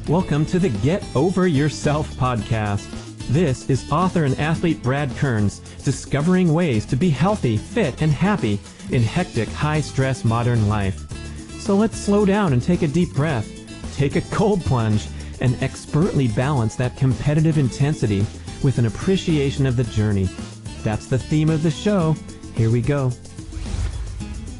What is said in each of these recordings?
Welcome to the Get Over Yourself podcast. This is author and athlete Brad Kearns discovering ways to be healthy, fit, and happy in hectic, high-stress modern life. So let's slow down and take a deep breath, take a cold plunge, and expertly balance that competitive intensity with an appreciation of the journey. That's the theme of the show. Here we go.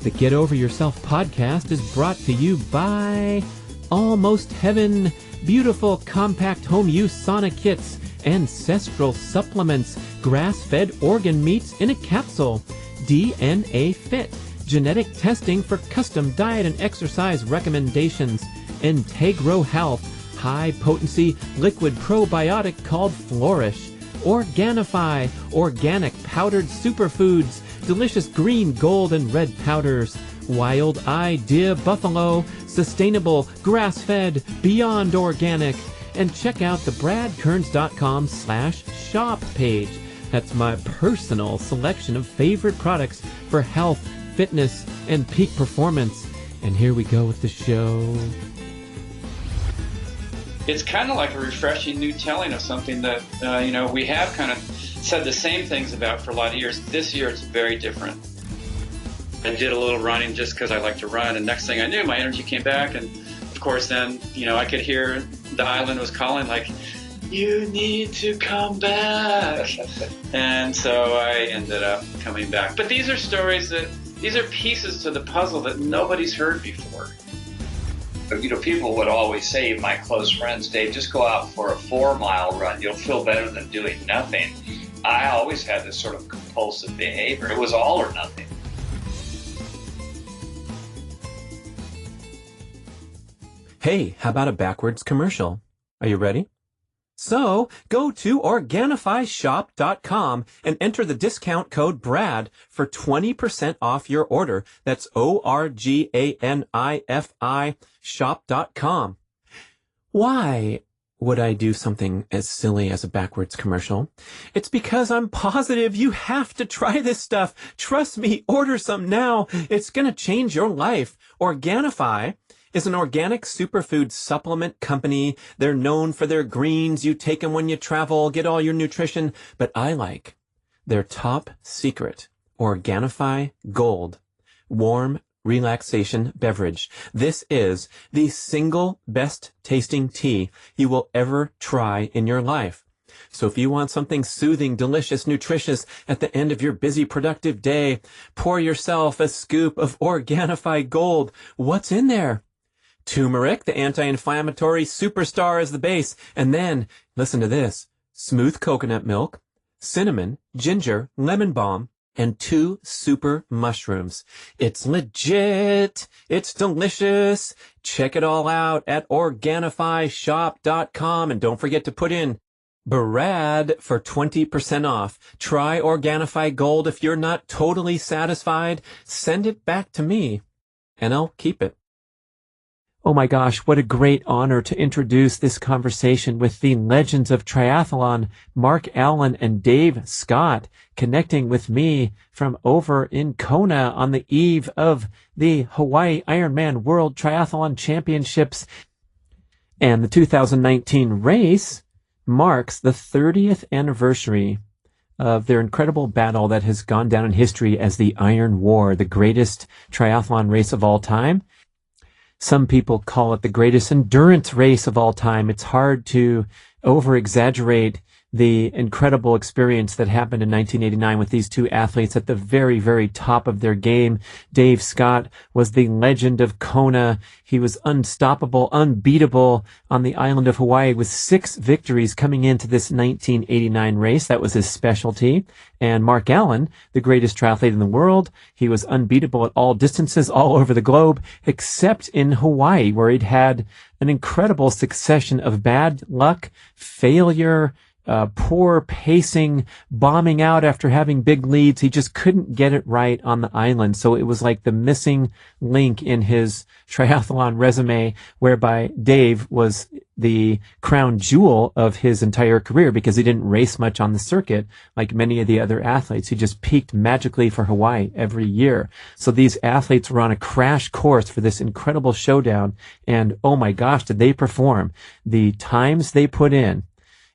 The Get Over Yourself podcast is brought to you by Almost Heaven, beautiful compact home use sauna kits, ancestral supplements, grass-fed organ meats in a capsule, DNA Fit, genetic testing for custom diet and exercise recommendations, Integro Health, high-potency liquid probiotic called Flourish, Organifi, organic powdered superfoods, delicious green, gold, and red powders, Wild Idea Buffalo, sustainable, grass-fed, beyond organic, and check out the bradkearns.com/shop page. That's my personal selection of favorite products for health, fitness, and peak performance. And here we go with the show. It's kind of like a refreshing new telling of something that, we have kind of said the same things about for a lot of years. This year it's very different. I did a little running just because I like to run, and next thing I knew, my energy came back, and of course then, I could hear the island was calling like, you need to come back. And so I ended up coming back. But these are stories these are pieces to the puzzle that nobody's heard before. People would always say, my close friends, Dave, just go out for a 4-mile run. You'll feel better than doing nothing. I always had this sort of compulsive behavior. It was all or nothing. Hey, how about a backwards commercial? Are you ready? So, go to OrganifiShop.com and enter the discount code BRAD for 20% off your order. That's ORGANIFI shop.com. Why would I do something as silly as a backwards commercial? It's because I'm positive you have to try this stuff. Trust me, order some now. It's going to change your life. Organifi is an organic superfood supplement company. They're known for their greens. You take them when you travel, get all your nutrition. But I like their top secret Organifi Gold warm relaxation beverage. This is the single best tasting tea you will ever try in your life. So if you want something soothing, delicious, nutritious at the end of your busy, productive day, pour yourself a scoop of Organifi Gold. What's in there? Turmeric, the anti-inflammatory superstar, is the base. And then, listen to this, smooth coconut milk, cinnamon, ginger, lemon balm, and 2 super mushrooms. It's legit. It's delicious. Check it all out at OrganifiShop.com. And don't forget to put in B.rad for 20% off. Try Organifi Gold. If you're not totally satisfied, send it back to me, and I'll keep it. Oh my gosh, what a great honor to introduce this conversation with the legends of triathlon, Mark Allen and Dave Scott, connecting with me from over in Kona on the eve of the Hawaii Ironman World Triathlon Championships. And the 2019 race marks the 30th anniversary of their incredible battle that has gone down in history as the Ironwar, the greatest triathlon race of all time. Some people call it the greatest endurance race of all time. It's hard to over-exaggerate the incredible experience that happened in 1989 with these two athletes at the very, very top of their game. Dave Scott was the legend of Kona. He was unstoppable, unbeatable on the island of Hawaii with 6 victories coming into this 1989 race. That was his specialty. And Mark Allen, the greatest triathlete in the world, he was unbeatable at all distances all over the globe, except in Hawaii, where he'd had an incredible succession of bad luck, failure, poor pacing, bombing out after having big leads. He just couldn't get it right on the island. So it was like the missing link in his triathlon resume, whereby Dave was the crown jewel of his entire career because he didn't race much on the circuit like many of the other athletes. He just peaked magically for Hawaii every year. So these athletes were on a crash course for this incredible showdown. And oh my gosh, did they perform? The times they put in,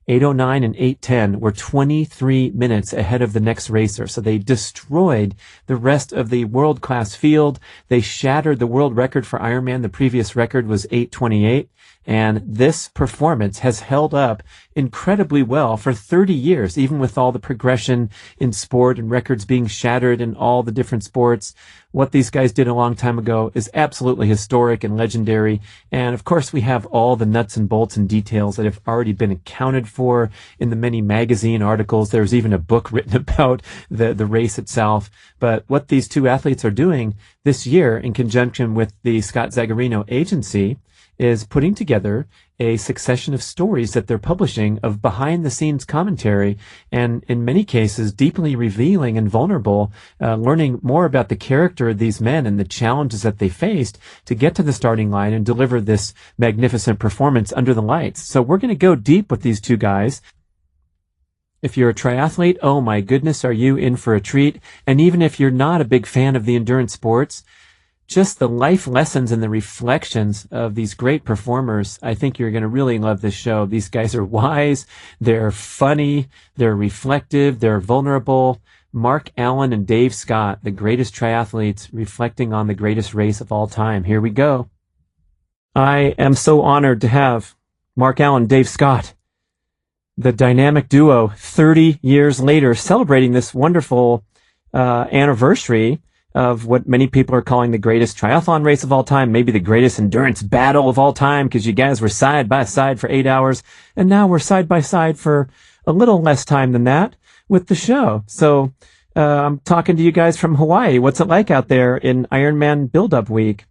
8:09 and 8:10, were 23 minutes ahead of the next racer. So they destroyed the rest of the world-class field. They shattered the world record for Ironman. The previous record was 8:28. And this performance has held up incredibly well for 30 years, even with all the progression in sport and records being shattered in all the different sports. What these guys did a long time ago is absolutely historic and legendary. And of course, we have all the nuts and bolts and details that have already been accounted for in the many magazine articles. There's even a book written about the race itself. But what these two athletes are doing this year in conjunction with the Scott Zagarino agency is putting together a succession of stories that they're publishing of behind the scenes commentary, and in many cases deeply revealing and vulnerable, learning more about the character of these men and the challenges that they faced to get to the starting line and deliver this magnificent performance under the lights. So we're going to go deep with these two guys. If you're a triathlete, oh my goodness, are you in for a treat? And even if you're not a big fan of the endurance sports, just the life lessons and the reflections of these great performers, I think you're going to really love this show. These guys are wise, they're funny, they're reflective, they're vulnerable. Mark Allen and Dave Scott, the greatest triathletes, reflecting on the greatest race of all time. Here we go. I am so honored to have Mark Allen, Dave Scott, the dynamic duo, 30 years later, celebrating this wonderful anniversary of what many people are calling the greatest triathlon race of all time, maybe the greatest endurance battle of all time, because you guys were side by side for 8 hours, and now we're side by side for a little less time than that with the show. So I'm talking to you guys from Hawaii. What's it like out there in Ironman build-up week?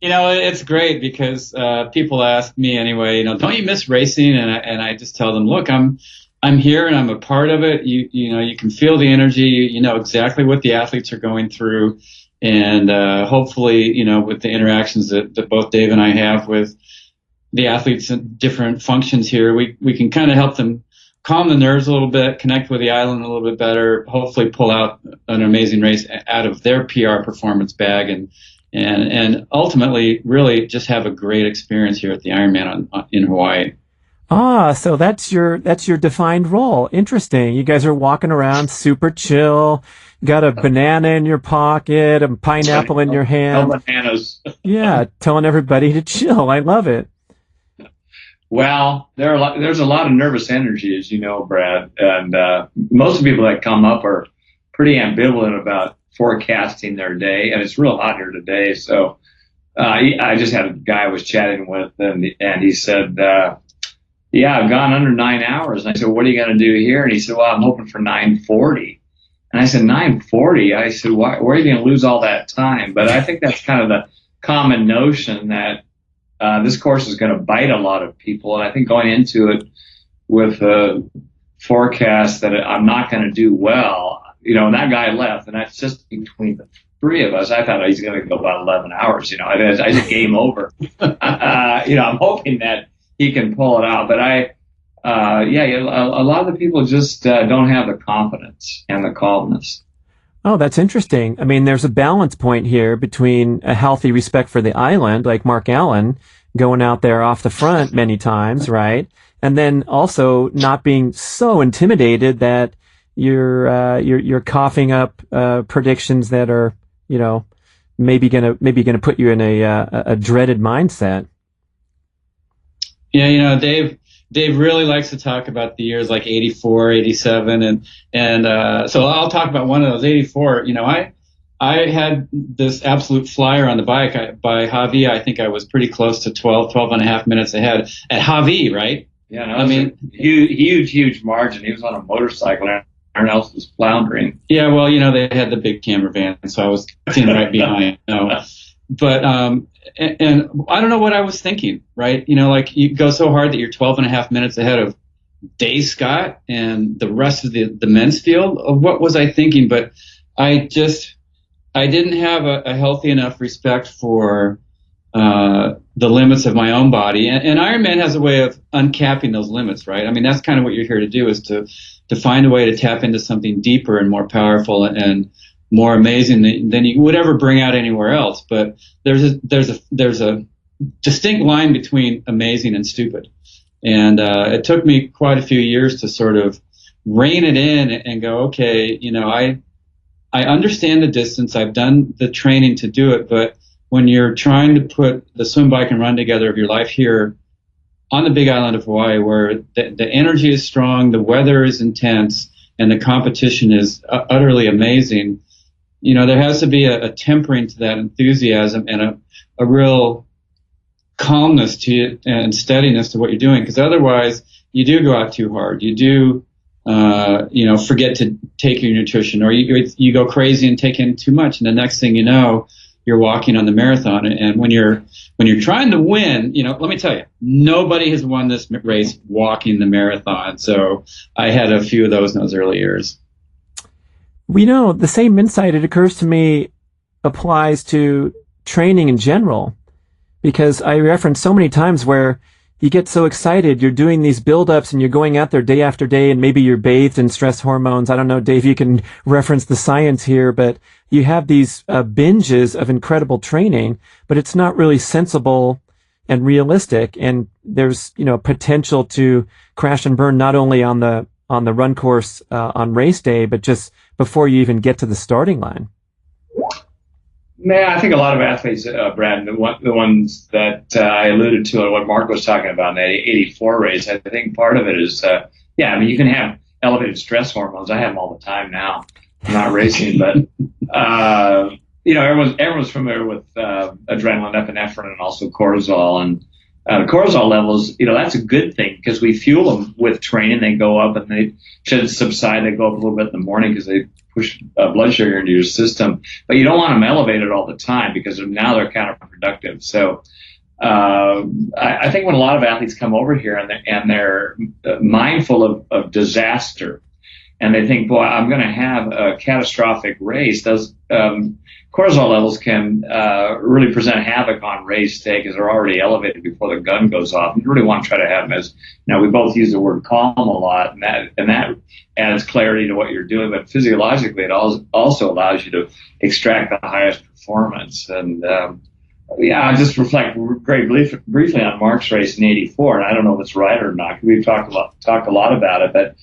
It's great because people ask me anyway, don't you miss racing? And I just tell them, look, I'm here and I'm a part of it. You can feel the energy. You know exactly what the athletes are going through. And hopefully, with the interactions that both Dave and I have with the athletes in different functions here, we can kind of help them calm the nerves a little bit, connect with the island a little bit better, hopefully pull out an amazing race out of their PR performance bag, and ultimately really just have a great experience here at the Ironman in Hawaii. Ah, so that's your defined role. Interesting. You guys are walking around super chill, got a banana in your pocket, a pineapple in your hand. No bananas. Yeah, telling everybody to chill. I love it. Well, there's a lot of nervous energy, as you know, Brad, and most of the people that come up are pretty ambivalent about forecasting their day, and it's real hot here today. So I just had a guy I was chatting with, and he said, yeah, I've gone under 9 hours. And I said, what are you going to do here? And he said, well, I'm hoping for 9:40. And I said, 9:40? I said, where are you going to lose all that time? But I think that's kind of the common notion that this course is going to bite a lot of people. And I think going into it with a forecast that I'm not going to do well, and that guy left, and that's just between the three of us. I thought he's going to go about 11 hours. I just game over. I'm hoping that he can pull it out. But a lot of the people just don't have the confidence and the calmness. Oh, that's interesting. I mean, there's a balance point here between a healthy respect for the island, like Mark Allen going out there off the front many times, right? And then also not being so intimidated that you're coughing up predictions that are, maybe gonna put you in a dreaded mindset. Yeah, Dave really likes to talk about the years like 84, 87, and so I'll talk about one of those. 84. I had this absolute flyer on the bike by Javi. I think I was pretty close to 12 and a half minutes ahead at Javi, right? Yeah, no, I mean, huge margin. He was on a motorcycle. Everyone else was floundering. Yeah, well, they had the big camera van, so I was sitting right behind. But and I don't know what I was thinking, right? Like you go so hard that you're 12 and a half minutes ahead of Dave Scott and the rest of the men's field. What was I thinking? But I didn't have a healthy enough respect for the limits of my own body. And Ironman has a way of uncapping those limits, right? I mean, that's kind of what you're here to do, is to find a way to tap into something deeper and more powerful and more amazing than you would ever bring out anywhere else. But there's a distinct line between amazing and stupid. And it took me quite a few years to sort of rein it in and go, okay, I understand the distance. I've done the training to do it, but when you're trying to put the swim, bike, and run together of your life here on the big island of Hawaii, where the energy is strong, the weather is intense, and the competition is utterly amazing, there has to be a tempering to that enthusiasm and a real calmness to it and steadiness to what you're doing, because otherwise you do go out too hard. You do forget to take your nutrition, or you go crazy and take in too much, and the next thing you know, you're walking on the marathon. And when you're trying to win, let me tell you, nobody has won this race walking the marathon. So I had a few of those in those early years. The same insight, it occurs to me, applies to training in general, because I referenced so many times where you get so excited, you're doing these build-ups and you're going out there day after day, and maybe you're bathed in stress hormones. I don't know, Dave, you can reference the science here, but you have these binges of incredible training, but it's not really sensible and realistic. And there's, potential to crash and burn, not only on the run course on race day, but just before you even get to the starting line. Man, I think a lot of athletes, Brad, the ones that I alluded to and what Mark was talking about in that 84 race, I think part of it is, you can have elevated stress hormones. I have them all the time now. I'm not racing, but, everyone's familiar with adrenaline, epinephrine, and also cortisol. And the cortisol levels, that's a good thing, because we fuel them with training. They go up and they should subside. They go up a little bit in the morning because they push blood sugar into your system, but you don't want them elevated all the time, because now they're counterproductive. So I think when a lot of athletes come over here and they're mindful of disaster, and they think, boy, I'm going to have a catastrophic race, those cortisol levels can really present havoc on race day, because they're already elevated before the gun goes off. You really want to try to have them as, we both use the word calm a lot, and that adds clarity to what you're doing, but physiologically it also allows you to extract the highest performance. And I'll just reflect very briefly on Mark's race in 84, and I don't know if it's right or not. We've talked a lot about it, but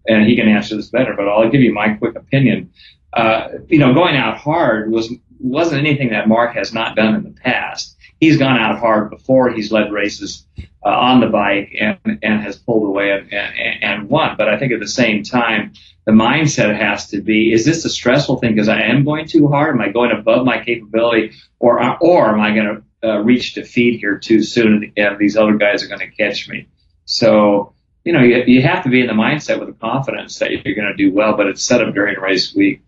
and he can answer this better, but I'll give you my quick opinion. Going out hard wasn't anything that Mark has not done in the past. He's gone out hard before. He's led races on the bike and has pulled away and won. But I think at the same time, the mindset has to be, is this a stressful thing because I am going too hard? Am I going above my capability? Or am I going to reach defeat here too soon, and these other guys are going to catch me? So, you have to be in the mindset with the confidence that you're going to do well, but it's set up during race week.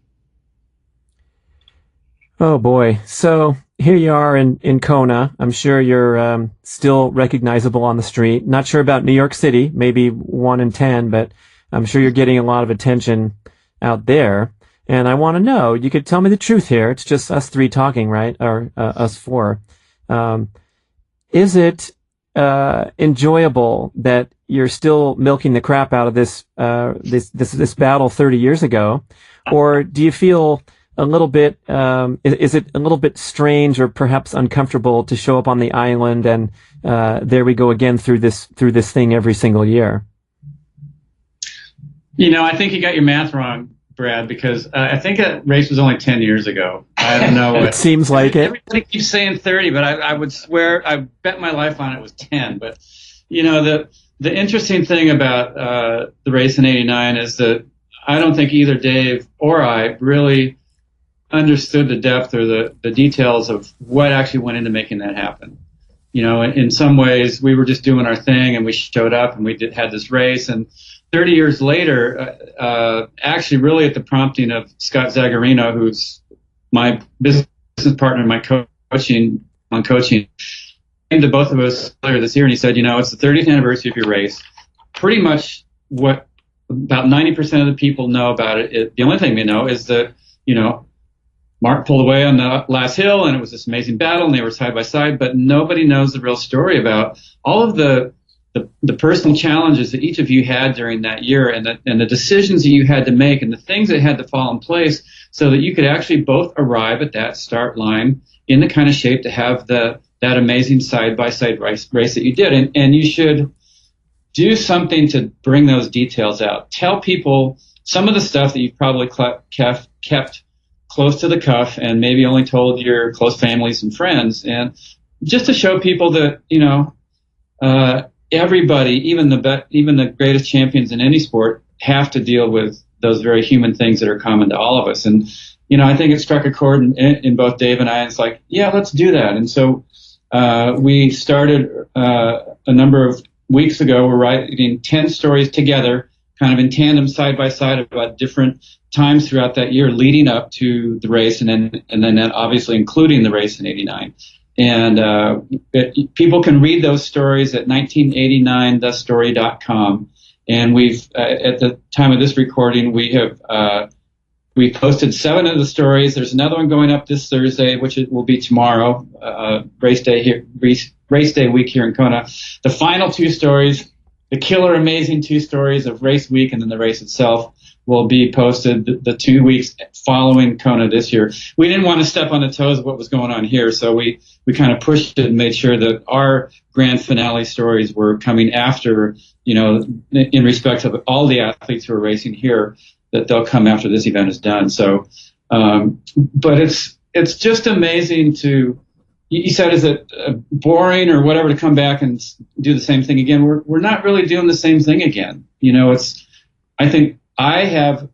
Oh boy. So here you are in Kona. I'm sure you're still recognizable on the street. Not sure about New York City, maybe 1 in 10, but I'm sure you're getting a lot of attention out there. And I want to know, you could tell me the truth here. It's just us three talking, right? Or us four. Is it enjoyable that you're still milking the crap out of this battle 30 years ago? Or do you feel a little bit, is it a little bit strange or perhaps uncomfortable to show up on the island and there we go again through this thing every single year? I think you got your math wrong, Brad, because I think that race was only 10 years ago. I don't know. It seems like it. Everybody keeps saying 30, but I would swear, I bet my life on it was 10. But, the interesting thing about the race in 89 is that I don't think either Dave or I really understood the depth or the details of what actually went into making that happen. In some ways, we were just doing our thing, and we showed up and we had this race. And 30 years later, actually really at the prompting of Scott Zagarino, who's my business partner, my coach coaching, came to both of us earlier this year, and he said, it's the 30th anniversary of your race. Pretty much what about 90% of the people know about it. The only thing they know is that, Mark pulled away on the last hill, and it was this amazing battle, and they were side by side, but nobody knows the real story about all of the personal challenges that each of you had during that year, and the decisions that you had to make, and the things that had to fall in place so that you could actually both arrive at that start line in the kind of shape to have that amazing side-by-side race that you did. And you should do something to bring those details out. Tell people some of the stuff that you've probably kept close to the cuff and maybe only told your close families and friends, and just to show people that, everybody, even the greatest champions in any sport, have to deal with those very human things that are common to all of us. And, I think it struck a chord in both Dave and I, and it's like, yeah, let's do that. And so we started a number of weeks ago. We're writing 10 stories together, kind of in tandem, side by side, about different times throughout that year leading up to the race, and then obviously including the race in '89. And people can read those stories at 1989thestory.com. And we've at the time of this recording, we posted 7 of the stories. There's another one going up this Thursday, which will be tomorrow, race day week here in Kona. The final 2 stories, the killer amazing 2 stories of race week and then the race itself, will be posted the 2 weeks following Kona this year. We didn't want to step on the toes of what was going on here, so we kind of pushed it and made sure that our grand finale stories were coming after, in respect of all the athletes who are racing here, that they'll come after this event is done. So, but it's just amazing to. You said, is it boring or whatever to come back and do the same thing again? We're not really doing the same thing again. I think I have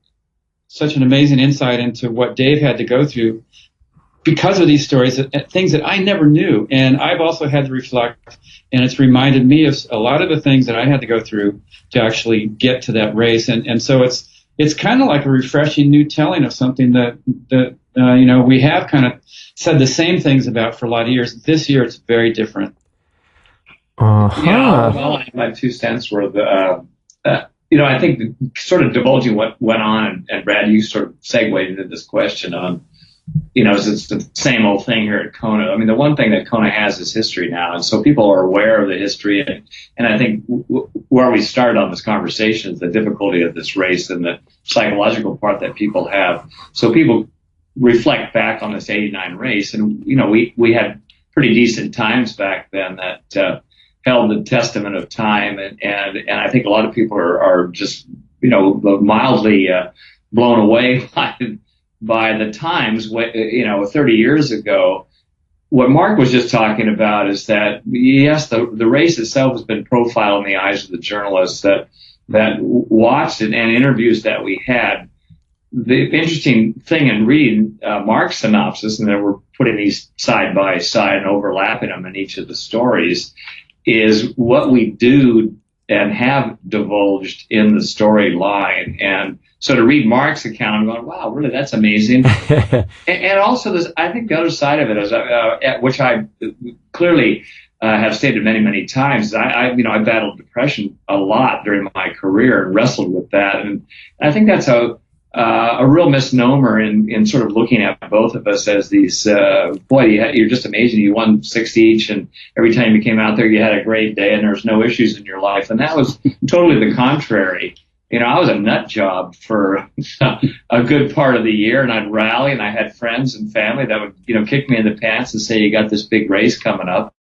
such an amazing insight into what Dave had to go through because of these stories, things that I never knew. And I've also had to reflect, and it's reminded me of a lot of the things that I had to go through to actually get to that race. And so it's kind of like a refreshing new telling of something that we have kind of said the same things about for a lot of years. This year, it's very different. Yeah, well, my 2 cents were I think sort of divulging what went on, and Brad, you sort of segued into this question on, it's the same old thing here at Kona. I mean, the one thing that Kona has is history now, and so people are aware of the history. And I think where we started on this conversation is the difficulty of this race and the psychological part that people have. So people reflect back on this '89 race, and we had pretty decent times back then that held the testament of time, and I think a lot of people are just mildly blown away by the times. 30 years ago, what Mark was just talking about is that yes, the race itself has been profiled in the eyes of the journalists that watched it, and interviews that we had. The interesting thing in reading Mark's synopsis, and then we're putting these side by side and overlapping them in each of the stories, is what we do and have divulged in the storyline. And so to read Mark's account, I'm going, wow, really, that's amazing. and also, I think the other side of it is, which I clearly have stated many, many times, I battled depression a lot during my career and wrestled with that. And I think that's a real misnomer in sort of looking at both of us as these, you're just amazing. You won 6 each, and every time you came out there, you had a great day, and there's no issues in your life. And that was totally the contrary. I was a nut job for a good part of the year, and I'd rally, and I had friends and family that would, kick me in the pants and say, you got this big race coming up.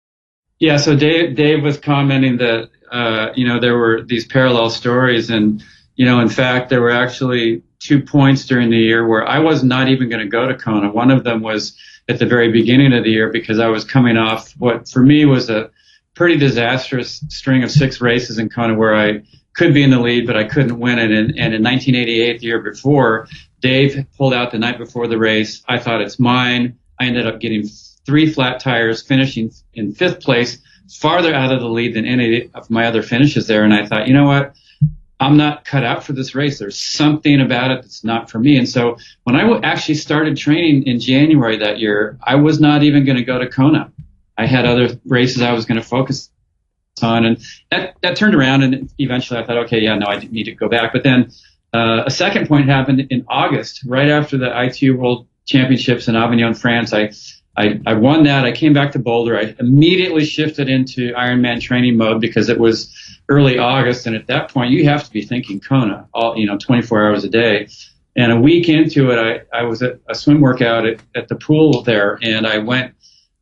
Yeah. So Dave was commenting that, there were these parallel stories, and, in fact, there were actually 2 points during the year where I was not even going to go to Kona. One of them was at the very beginning of the year, because I was coming off what for me was a pretty disastrous string of 6 races in Kona where I could be in the lead, but I couldn't win it. And in 1988, the year before, Dave pulled out the night before the race. I thought, it's mine. I ended up getting 3 flat tires, finishing in 5th place, farther out of the lead than any of my other finishes there. And I thought, you know what? I'm not cut out for this race. There's something about it that's not for me. And so when I actually started training in January that year, I was not even going to go to Kona. I had other races I was going to focus on, and that turned around, and eventually I thought, okay, yeah, no, I need to go back. But then a second point happened in August, right after the ITU World Championships in Avignon, France. I won that. I came back to Boulder. I immediately shifted into Ironman training mode because it was early August, and at that point you have to be thinking Kona, 24 hours a day. And a week into it, I was at a swim workout at the pool there, and I went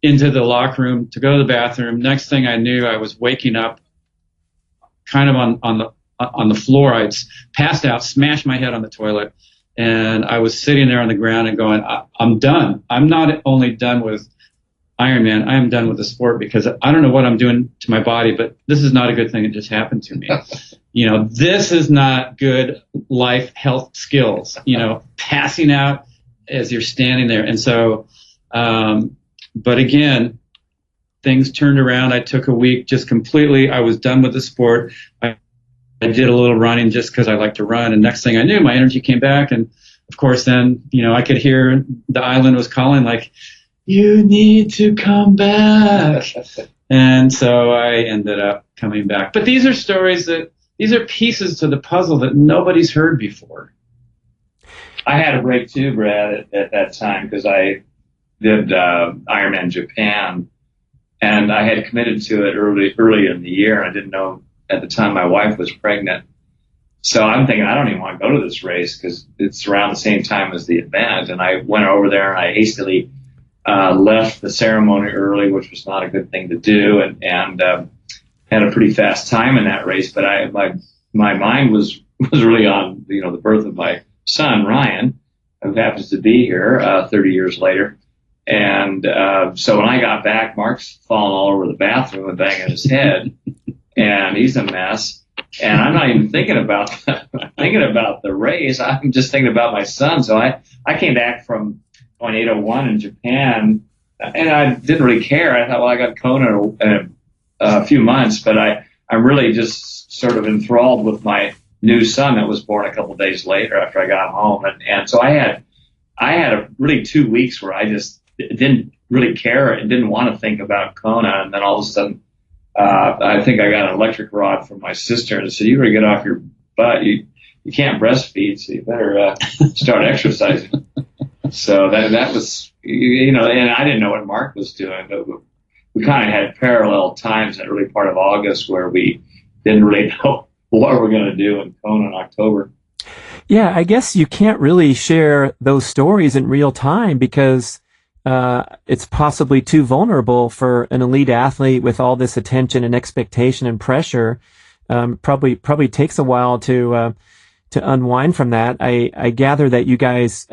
into the locker room to go to the bathroom. Next thing I knew, I was waking up kind of on the floor. I'd passed out, smashed my head on the toilet, and I was sitting there on the ground and going, I'm done. I'm not only done with Ironman, I am done with the sport because I don't know what I'm doing to my body, but this is not a good thing that just happened to me. This is not good life health skills, passing out as you're standing there. And so, but again, things turned around. I took a week just completely. I was done with the sport. I did a little running just because I like to run. And next thing I knew, my energy came back. And of course, then, I could hear the island was calling like, you need to come back. And so I ended up coming back. But these are these are pieces to the puzzle that nobody's heard before. I had a break too, Brad, at that time because I did Ironman Japan, and I had committed to it early in the year. I didn't know at the time my wife was pregnant. So I'm thinking, I don't even want to go to this race because it's around the same time as the event. And I went over there and I hastily left the ceremony early, which was not a good thing to do, and had a pretty fast time in that race. But my mind was really on the birth of my son Ryan, who happens to be here 30 years later. And so when I got back, Mark's falling all over the bathroom and banging his head, and he's a mess. And I'm not even thinking about the race. I'm just thinking about my son. So I came back from going 801 in Japan, and I didn't really care. I thought, well, I got Kona in a few months, but I'm really just sort of enthralled with my new son that was born a couple of days later after I got home. And so I had a really 2 weeks where I just didn't really care and didn't want to think about Kona. And then all of a sudden, I think I got an electric rod from my sister and said, you better get off your butt. You can't breastfeed, so you better start exercising. So that was, and I didn't know what Mark was doing, but we kind of had parallel times in the early part of August where we didn't really know what we're going to do in Kona in October. Yeah, I guess you can't really share those stories in real time because it's possibly too vulnerable for an elite athlete with all this attention and expectation and pressure. Probably takes a while to unwind from that. I gather that you guys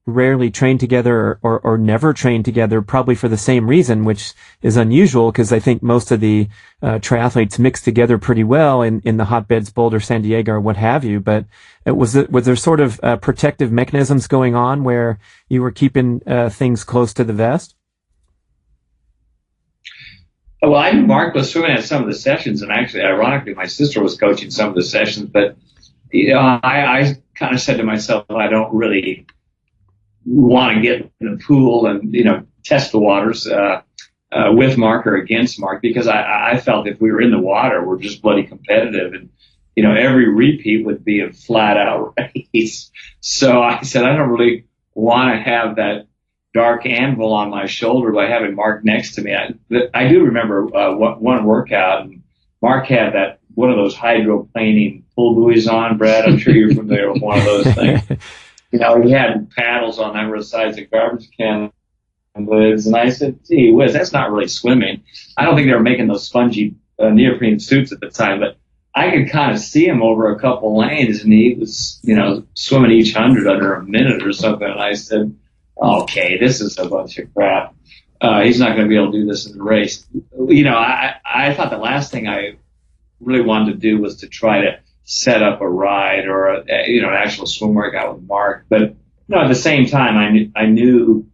rarely train together or never train together, probably for the same reason, which is unusual because I think most of the triathletes mix together pretty well in the hotbeds, Boulder, San Diego, or what have you. But was there sort of protective mechanisms going on where you were keeping things close to the vest? Well, I knew Mark was swimming at some of the sessions, and actually, ironically, my sister was coaching some of the sessions, but I kind of said to myself, I don't really want to get in the pool and, test the waters with Mark or against Mark because I felt if we were in the water, we're just bloody competitive. And, every repeat would be a flat out race. So I said, I don't really want to have that dark anvil on my shoulder by having Mark next to me. I do remember one workout, and Mark had one of those hydroplaning pull buoys on, Brad. I'm sure you're familiar with one of those things. He had paddles on the sides of garbage can lids, and I said, gee whiz, that's not really swimming. I don't think they were making those spongy neoprene suits at the time, but I could kind of see him over a couple lanes, and he was, swimming each 100 under a minute or something, and I said, okay, this is a bunch of crap. He's not going to be able to do this in the race. I thought the last thing I really wanted to do was to try to set up a ride or an actual swim workout with Mark. But at the same time, I knew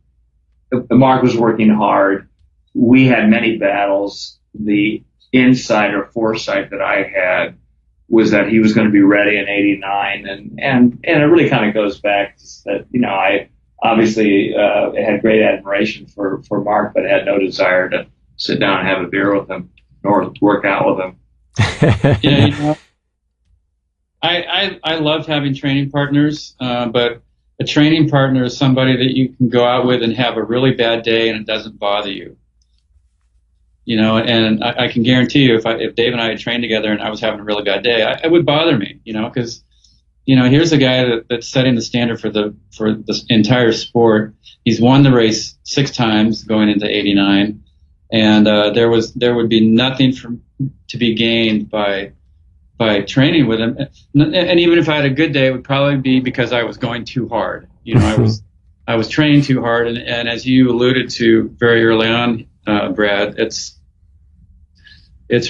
Mark was working hard. We had many battles. The insight or foresight that I had was that he was going to be ready in '89, and it really kind of goes back to that, I obviously had great admiration for Mark, but had no desire to sit down and have a beer with him or work out with him. Yeah, I loved having training partners, but a training partner is somebody that you can go out with and have a really bad day and it doesn't bother you. And I can guarantee you, if Dave and I had trained together and I was having a really bad day, it would bother me, because, here's a guy that's setting the standard for this entire sport. He's won the race 6 times going into '89, and there would be nothing to be gained by training with him. And even if I had a good day, it would probably be because I was going too hard. I was training too hard, and as you alluded to very early on, Brad, it's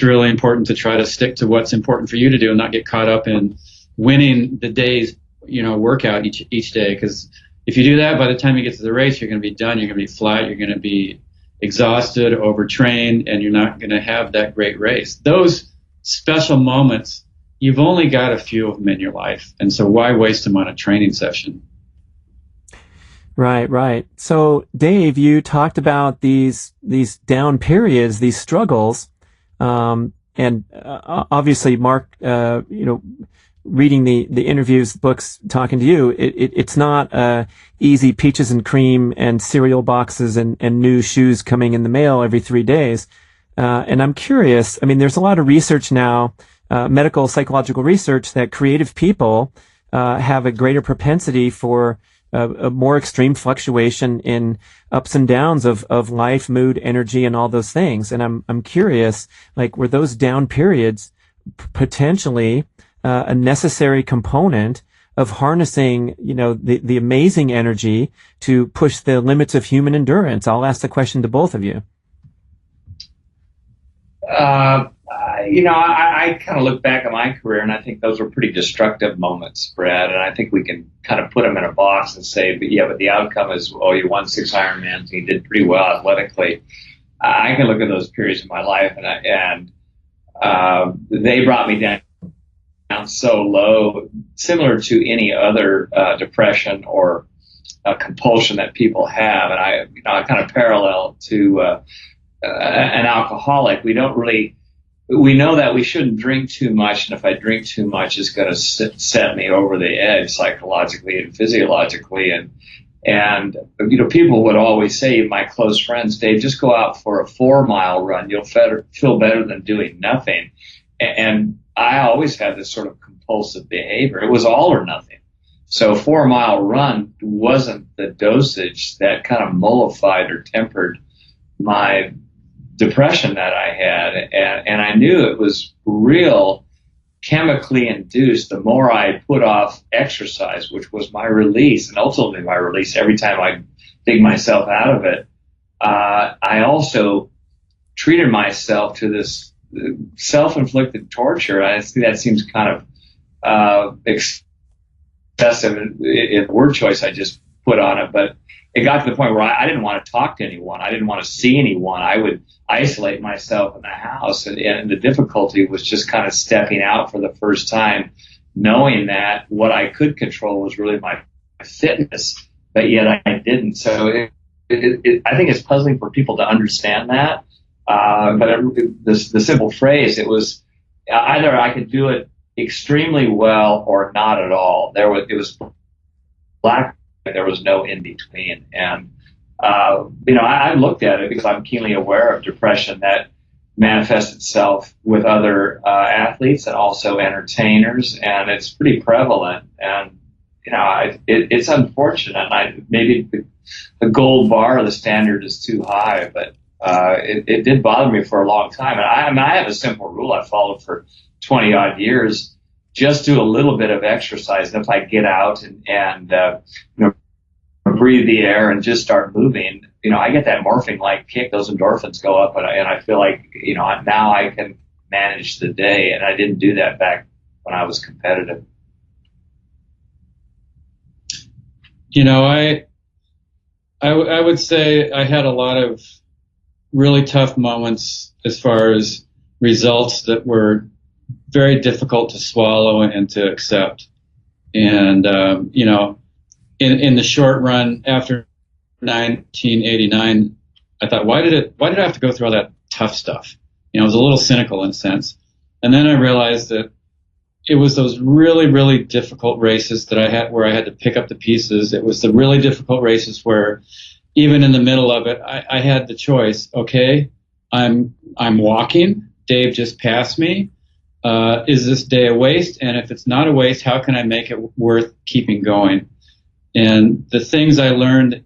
really important to try to stick to what's important for you to do and not get caught up in winning the day's, workout each day. Because if you do that, by the time you get to the race, you're going to be done. You're going to be flat. You're going to be exhausted, overtrained, and you're not going to have that great race. Those special moments, you've only got a few of them in your life. And so why waste them on a training session? Right. So Dave, you talked about these down periods, these struggles, and obviously Mark, reading the interviews, books, talking to you, it's not easy peaches and cream and cereal boxes and new shoes coming in the mail every 3 days. And I'm curious, there's a lot of research now, medical psychological research, that creative people have a greater propensity for a more extreme fluctuation in ups and downs of life, mood, energy, and all those things. And I'm curious, were those down periods potentially a necessary component of harnessing, the amazing energy to push the limits of human endurance? I'll ask the question to both of you. I kind of look back at my career, and I think those were pretty destructive moments, Brad. And I think we can kind of put them in a box and say, but the outcome is, you won 6 Ironmans and you did pretty well athletically. I can look at those periods in my life, and they brought me down so low, similar to any other depression or compulsion that people have. And I kind of parallel to an alcoholic. We know that we shouldn't drink too much, and if I drink too much, it's going to set me over the edge psychologically and physiologically. And people would always say, my close friends, Dave, just go out for a 4-mile run. You'll feel better than doing nothing. And I always had this sort of compulsive behavior. It was all or nothing. So a 4-mile run wasn't the dosage that kind of mollified or tempered my depression that I had, and I knew it was real chemically induced. The more I put off exercise, which was my release, and ultimately my release every time I dig myself out of it, I also treated myself to this self-inflicted torture. I think that seems kind of excessive in the word choice I just put on it, but it got to the point where I didn't want to talk to anyone. I didn't want to see anyone. I would isolate myself in the house. And the difficulty was just kind of stepping out for the first time, knowing that what I could control was really my fitness, but yet I didn't. So I think it's puzzling for people to understand that. But the simple phrase, it was either I could do it extremely well or not at all. It was black. There was no in between. And, I looked at it because I'm keenly aware of depression that manifests itself with other athletes and also entertainers. And it's pretty prevalent. And, it's unfortunate. Maybe the gold bar of the standard is too high, but it did bother me for a long time. And I have a simple rule I followed for 20 odd years. Just do a little bit of exercise. And if I get out and breathe the air and just start moving, I get that morphine-like kick. Those endorphins go up, and I feel like, now I can manage the day. And I didn't do that back when I was competitive. I would say I had a lot of really tough moments as far as results that were very difficult to swallow and to accept. And, in the short run after 1989, I thought, why did I have to go through all that tough stuff? I was a little cynical in a sense. And then I realized that it was those really, really difficult races that I had where I had to pick up the pieces. It was the really difficult races where even in the middle of it, I had the choice. Okay, I'm walking. Dave just passed me. Is this day a waste? And if it's not a waste, how can I make it worth keeping going? And the things I learned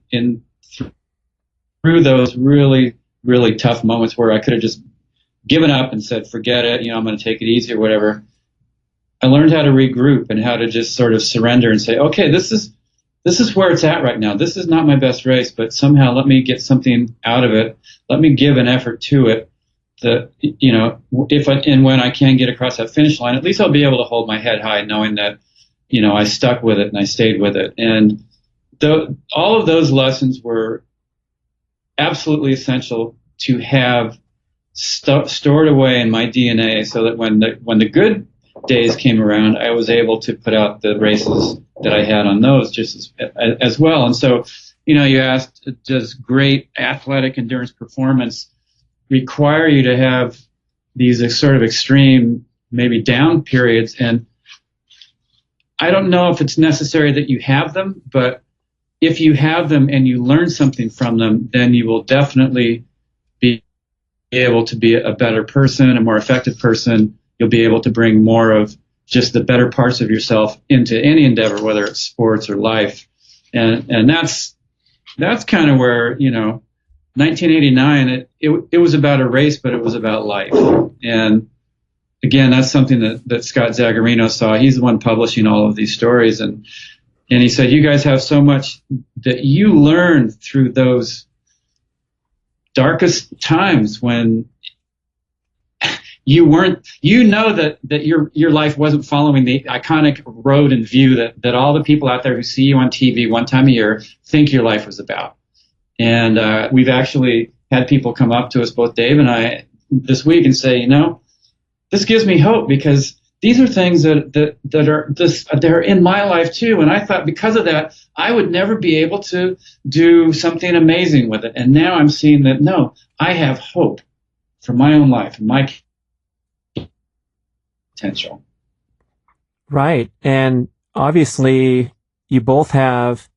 through those really, really tough moments where I could have just given up and said, forget it, I'm going to take it easy or whatever. I learned how to regroup and how to just sort of surrender and say, okay, this is where it's at right now. This is not my best race, but somehow let me get something out of it. Let me give an effort to it. That, when I can get across that finish line, at least I'll be able to hold my head high knowing that, I stuck with it and I stayed with it. And all of those lessons were absolutely essential to have stored away in my DNA so that when the good days came around, I was able to put out the races that I had on those just as well. And so, you asked, does great athletic endurance performance require you to have these sort of extreme, maybe down periods? And I don't know if it's necessary that you have them, but if you have them and you learn something from them, then you will definitely be able to be a better person, a more effective person. You'll be able to bring more of just the better parts of yourself into any endeavor, whether it's sports or life. And that's kind of where, 1989, it was about a race, but it was about life. And again, that's something that Scott Zagarino saw. He's the one publishing all of these stories. And he said, you guys have so much that you learned through those darkest times when you weren't, that your life wasn't following the iconic road and view that all the people out there who see you on TV one time a year think your life was about. And we've actually had people come up to us, both Dave and I, this week and say, this gives me hope because these are things that are in my life too. And I thought because of that, I would never be able to do something amazing with it. And now I'm seeing that, no, I have hope for my own life and my potential. Right. And obviously you both have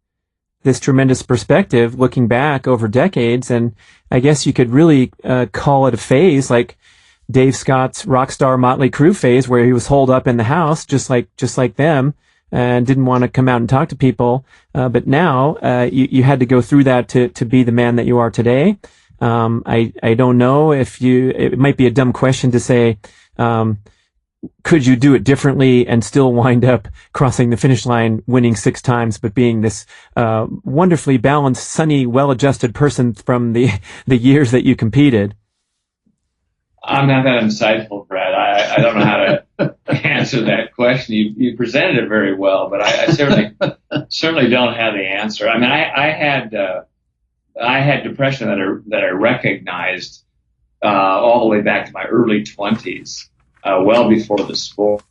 this tremendous perspective looking back over decades. And I guess you could really call it a phase like Dave Scott's Rockstar Motley Crue phase, where he was holed up in the house, just like them, and didn't want to come out and talk to people. But now you had to go through that to be the man that you are today. I don't know if it might be a dumb question to say, could you do it differently and still wind up crossing the finish line, winning 6 times, but being this wonderfully balanced, sunny, well-adjusted person from the years that you competed? I'm not that insightful, Brad. I don't know how to answer that question. You presented it very well, but I certainly don't have the answer. I mean, I had depression that I recognized all the way back to my early 20s, well before the sport.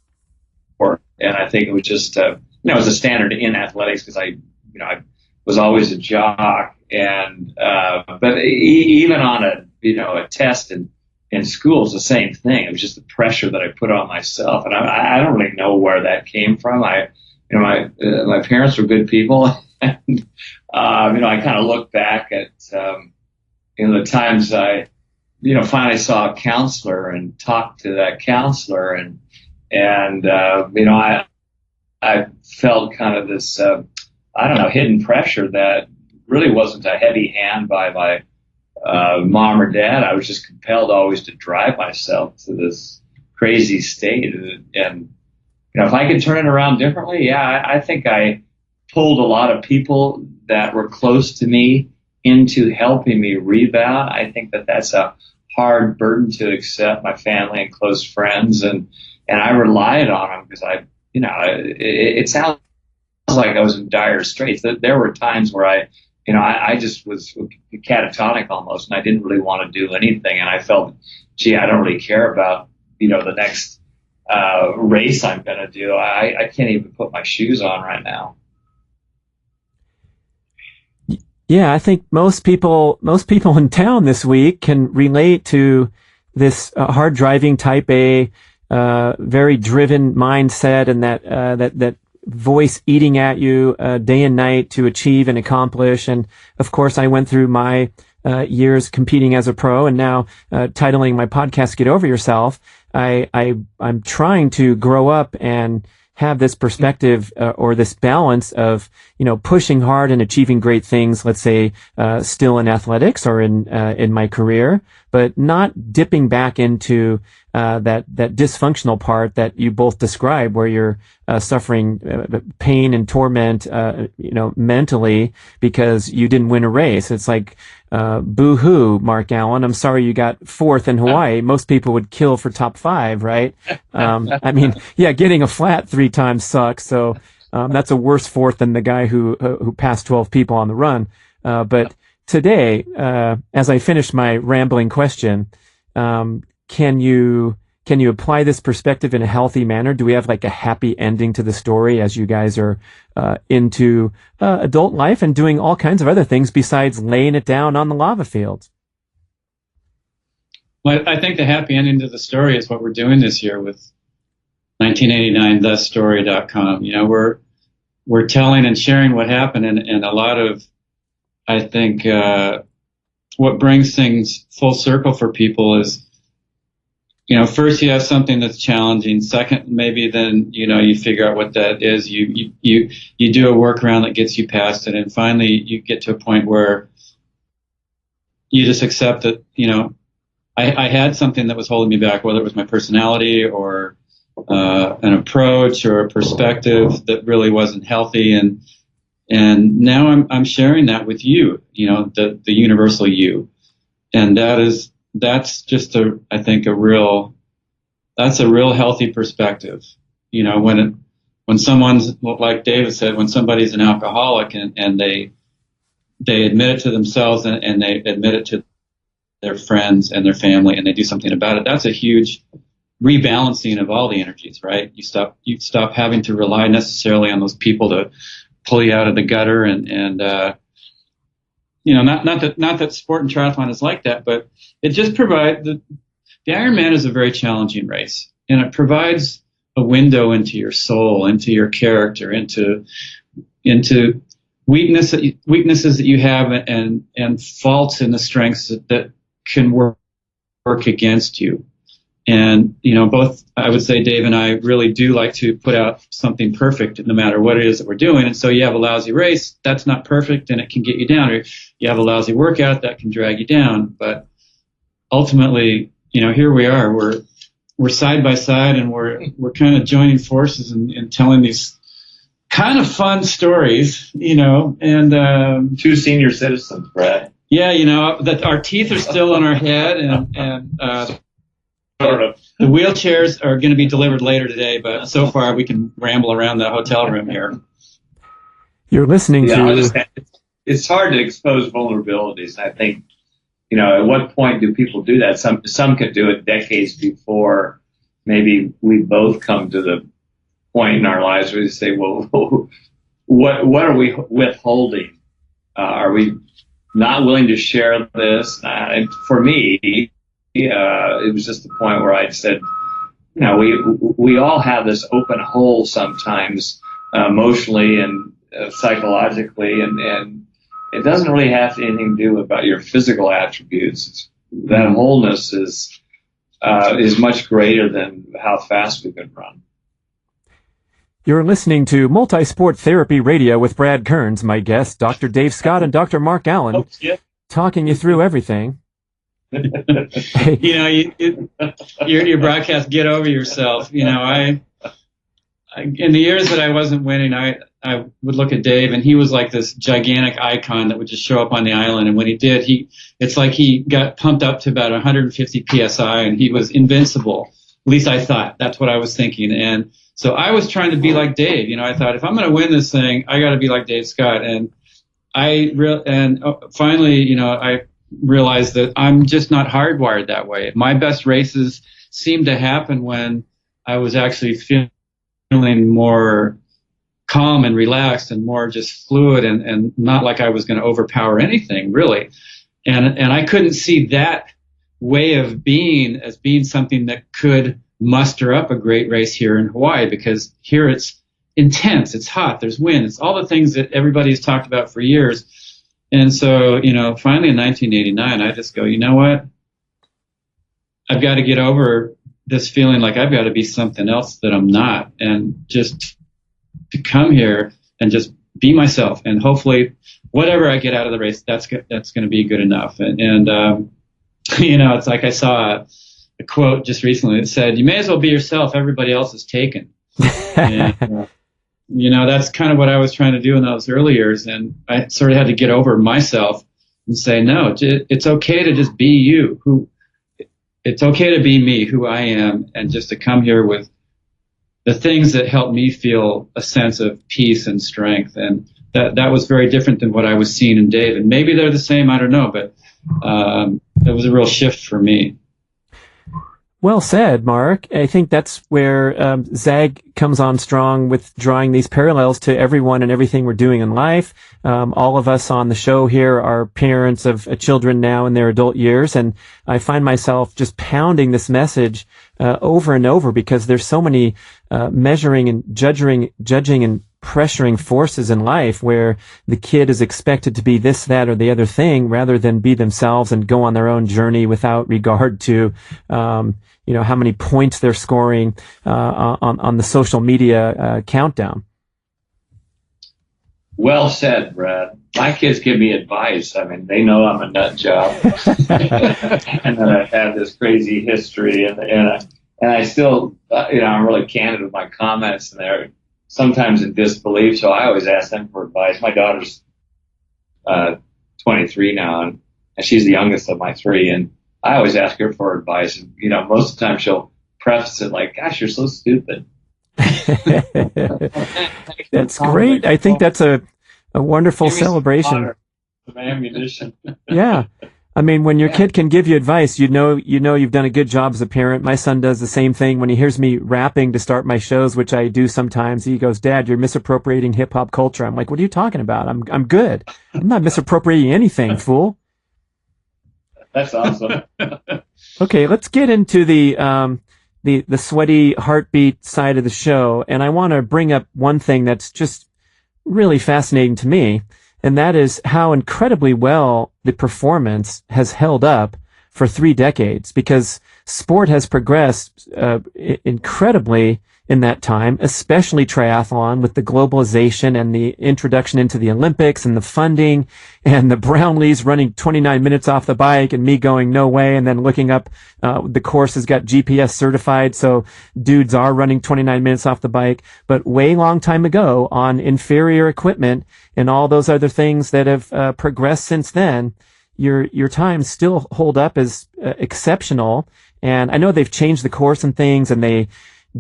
And I think it was just it was a standard in athletics because I was always a jock, and but even on a test in school is the same thing. It was just the pressure that I put on myself, and I don't really know where that came from. My parents were good people, and I kind of look back at the times I finally saw a counselor and talked to that counselor, and I felt kind of this hidden pressure that really wasn't a heavy hand by my mom or dad. I was just compelled always to drive myself to this crazy state. And if I could turn it around differently, I think I pulled a lot of people that were close to me into helping me rebound. I think that's a hard burden to accept, my family and close friends, and I relied on them because it sounds like I was in dire straits. There were times where I just was catatonic almost, and I didn't really want to do anything. And I felt, gee, I don't really care about, the next race I'm going to do. I can't even put my shoes on right now. Yeah, I think most people in town this week can relate to this hard driving type A, very driven mindset, and that voice eating at you day and night to achieve and accomplish. And of course, I went through my years competing as a pro, and now titling my podcast "Get Over Yourself." I'm trying to grow up and have this perspective or this balance of, pushing hard and achieving great things, let's say, still in athletics or in my career, but not dipping back into that dysfunctional part that you both describe, where you're suffering pain and torment, mentally because you didn't win a race. It's like, boo-hoo, Mark Allen. I'm sorry you got fourth in Hawaii. Most people would kill for top 5, right? I mean, yeah, getting a flat 3 times sucks. So that's a worse fourth than the guy who passed 12 people on the run. But today, as I finish my rambling question, can you apply this perspective in a healthy manner? Do we have like a happy ending to the story as you guys are into adult life and doing all kinds of other things besides laying it down on the lava fields? Well, I think the happy ending to the story is what we're doing this year with 1989 thestory.com. We're telling and sharing what happened, and a lot of, I think, what brings things full circle for people is, first you have something that's challenging. Second, maybe then, you figure out what that is. You do a workaround that gets you past it. And finally you get to a point where you just accept that, I had something that was holding me back, whether it was my personality or an approach or a perspective that really wasn't healthy. And now I'm sharing that with you, the universal you. And that's just I think a real healthy perspective. When someone's, like David said, when somebody's an alcoholic and they admit it to themselves and they admit it to their friends and their family and they do something about it, that's a huge rebalancing of all the energies, right? You stop having to rely necessarily on those people to pull you out of the gutter and not that sport and triathlon is like that, but it just provides the Ironman is a very challenging race, and it provides a window into your soul, into your character, into weaknesses that you have and faults in the strengths that can work against you. And, both, I would say Dave and I really do like to put out something perfect no matter what it is that we're doing. And so you have a lousy race, that's not perfect and it can get you down. Or you have a lousy workout, that can drag you down. But ultimately, here we are, we're side by side and we're kind of joining forces and telling these kind of fun stories, and 2 senior citizens, Brad. Yeah, that our teeth are still on our head and the wheelchairs are going to be delivered later today, but so far we can ramble around the hotel room here. You're listening to... It's hard to expose vulnerabilities. I think, at what point do people do that? Some could do it decades before maybe we both come to the point in our lives where we say, well, what are we withholding? Are we not willing to share this? And for me, it was just the point where I said, we all have this open hole sometimes, emotionally and psychologically, and it doesn't really have anything to do about your physical attributes. That wholeness is much greater than how fast we can run. You're listening to Multi-Sport Therapy Radio with Brad Kearns, my guests, Dr. Dave Scott and Dr. Mark Allen, talking you through everything. Your broadcast, get over yourself. I in the years that I wasn't winning, I would look at Dave, and he was like this gigantic icon that would just show up on the island. And when he did, it's like he got pumped up to about 150 psi, and he was invincible. At least I thought. That's what I was thinking. And so I was trying to be like Dave. I thought, if I'm going to win this thing, I got to be like Dave Scott. And finally, I realized that I'm just not hardwired that way. My best races seem to happen when I was actually feeling more calm and relaxed and more just fluid and not like I was going to overpower anything really. And I couldn't see that way of being as being something that could muster up a great race here in Hawaii, because here it's intense, it's hot, there's wind, it's all the things that everybody's talked about for years. And so, finally in 1989, I just go, you know what? I've got to get over this feeling like I've got to be something else that I'm not, and just to come here and just be myself, and hopefully whatever I get out of the race, that's going to be good enough. And it's like I saw a quote just recently that said, "You may as well be yourself. Everybody else is taken." And, that's kind of what I was trying to do in those early years, and I sort of had to get over myself and say, no, it's okay to just be you. It's okay to be me, who I am, and just to come here with the things that help me feel a sense of peace and strength. And that was very different than what I was seeing in Dave. And maybe they're the same, I don't know, but it was a real shift for me. Well said, Mark. I think that's where Zag comes on strong with drawing these parallels to everyone and everything we're doing in life. All of us on the show here are parents of children now in their adult years, and I find myself just pounding this message over and over, because there's so many measuring and judging and pressuring forces in life where the kid is expected to be this, that, or the other thing, rather than be themselves and go on their own journey without regard to how many points they're scoring on the social media countdown. Well said, Brad. My kids give me advice. I mean, they know I'm a nut job, and that I've had this crazy history, and I still, I'm really candid with my comments, and they're sometimes in disbelief. So I always ask them for advice. My daughter's 23 now, and she's the youngest of my three, and I always ask her for advice. And, most of the time she'll preface it like, "Gosh, you're so stupid." That's great. I think that's a wonderful celebration. Some ammunition. Yeah. I mean, when your kid can give you advice, you know you've done a good job as a parent. My son does the same thing. When he hears me rapping to start my shows, which I do sometimes, he goes, "Dad, you're misappropriating hip hop culture." I'm like, "What are you talking about? I'm good. I'm not misappropriating anything, fool." That's awesome. Okay, let's get into the sweaty heartbeat side of the show, and I want to bring up one thing that's just really fascinating to me, and that is how incredibly well the performance has held up for 3 decades, because sport has progressed incredibly in that time, especially triathlon, with the globalization and the introduction into the Olympics and the funding, and the Brownlees running 29 minutes off the bike and me going, "No way," and then looking up, the course has got GPS certified, so dudes are running 29 minutes off the bike. But way long time ago, on inferior equipment and all those other things that have progressed since then, your times still hold up as exceptional. And I know they've changed the course and things, and they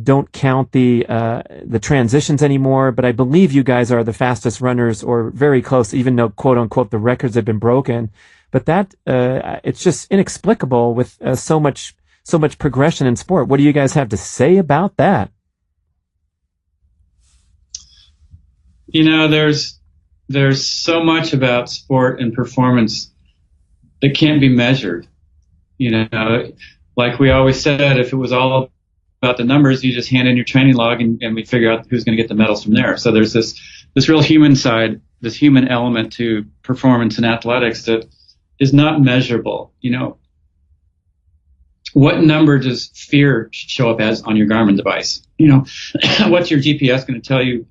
don't count the transitions anymore, but I believe you guys are the fastest runners, or very close, even though, quote unquote, the records have been broken. But that it's just inexplicable with so much progression in sport. What do you guys have to say about that? There's so much about sport and performance that can't be measured. Like we always said, if it was all about the numbers, you just hand in your training log and we figure out who's going to get the medals from there. So there's this real human side, this human element to performance in athletics that is not measurable. What number does fear show up as on your Garmin device? What's your GPS going to tell you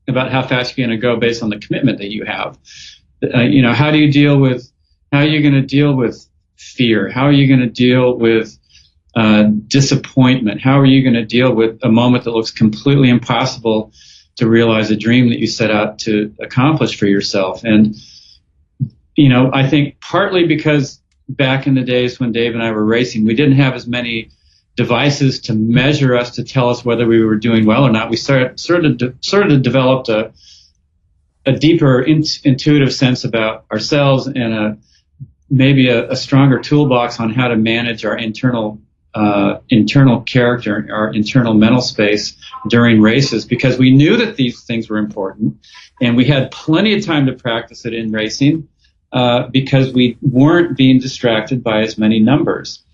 about how fast you're going to go based on the commitment that you have? How are you going to deal with fear? How are you going to deal with disappointment? How are you going to deal with a moment that looks completely impossible to realize, a dream that you set out to accomplish for yourself? And, I think partly because back in the days when Dave and I were racing, we didn't have as many devices to measure us, to tell us whether we were doing well or not. We sort of developed a deeper intuitive sense about ourselves, and maybe a stronger toolbox on how to manage our internal internal character, our internal mental space during races, because we knew that these things were important, and we had plenty of time to practice it in racing because we weren't being distracted by as many numbers.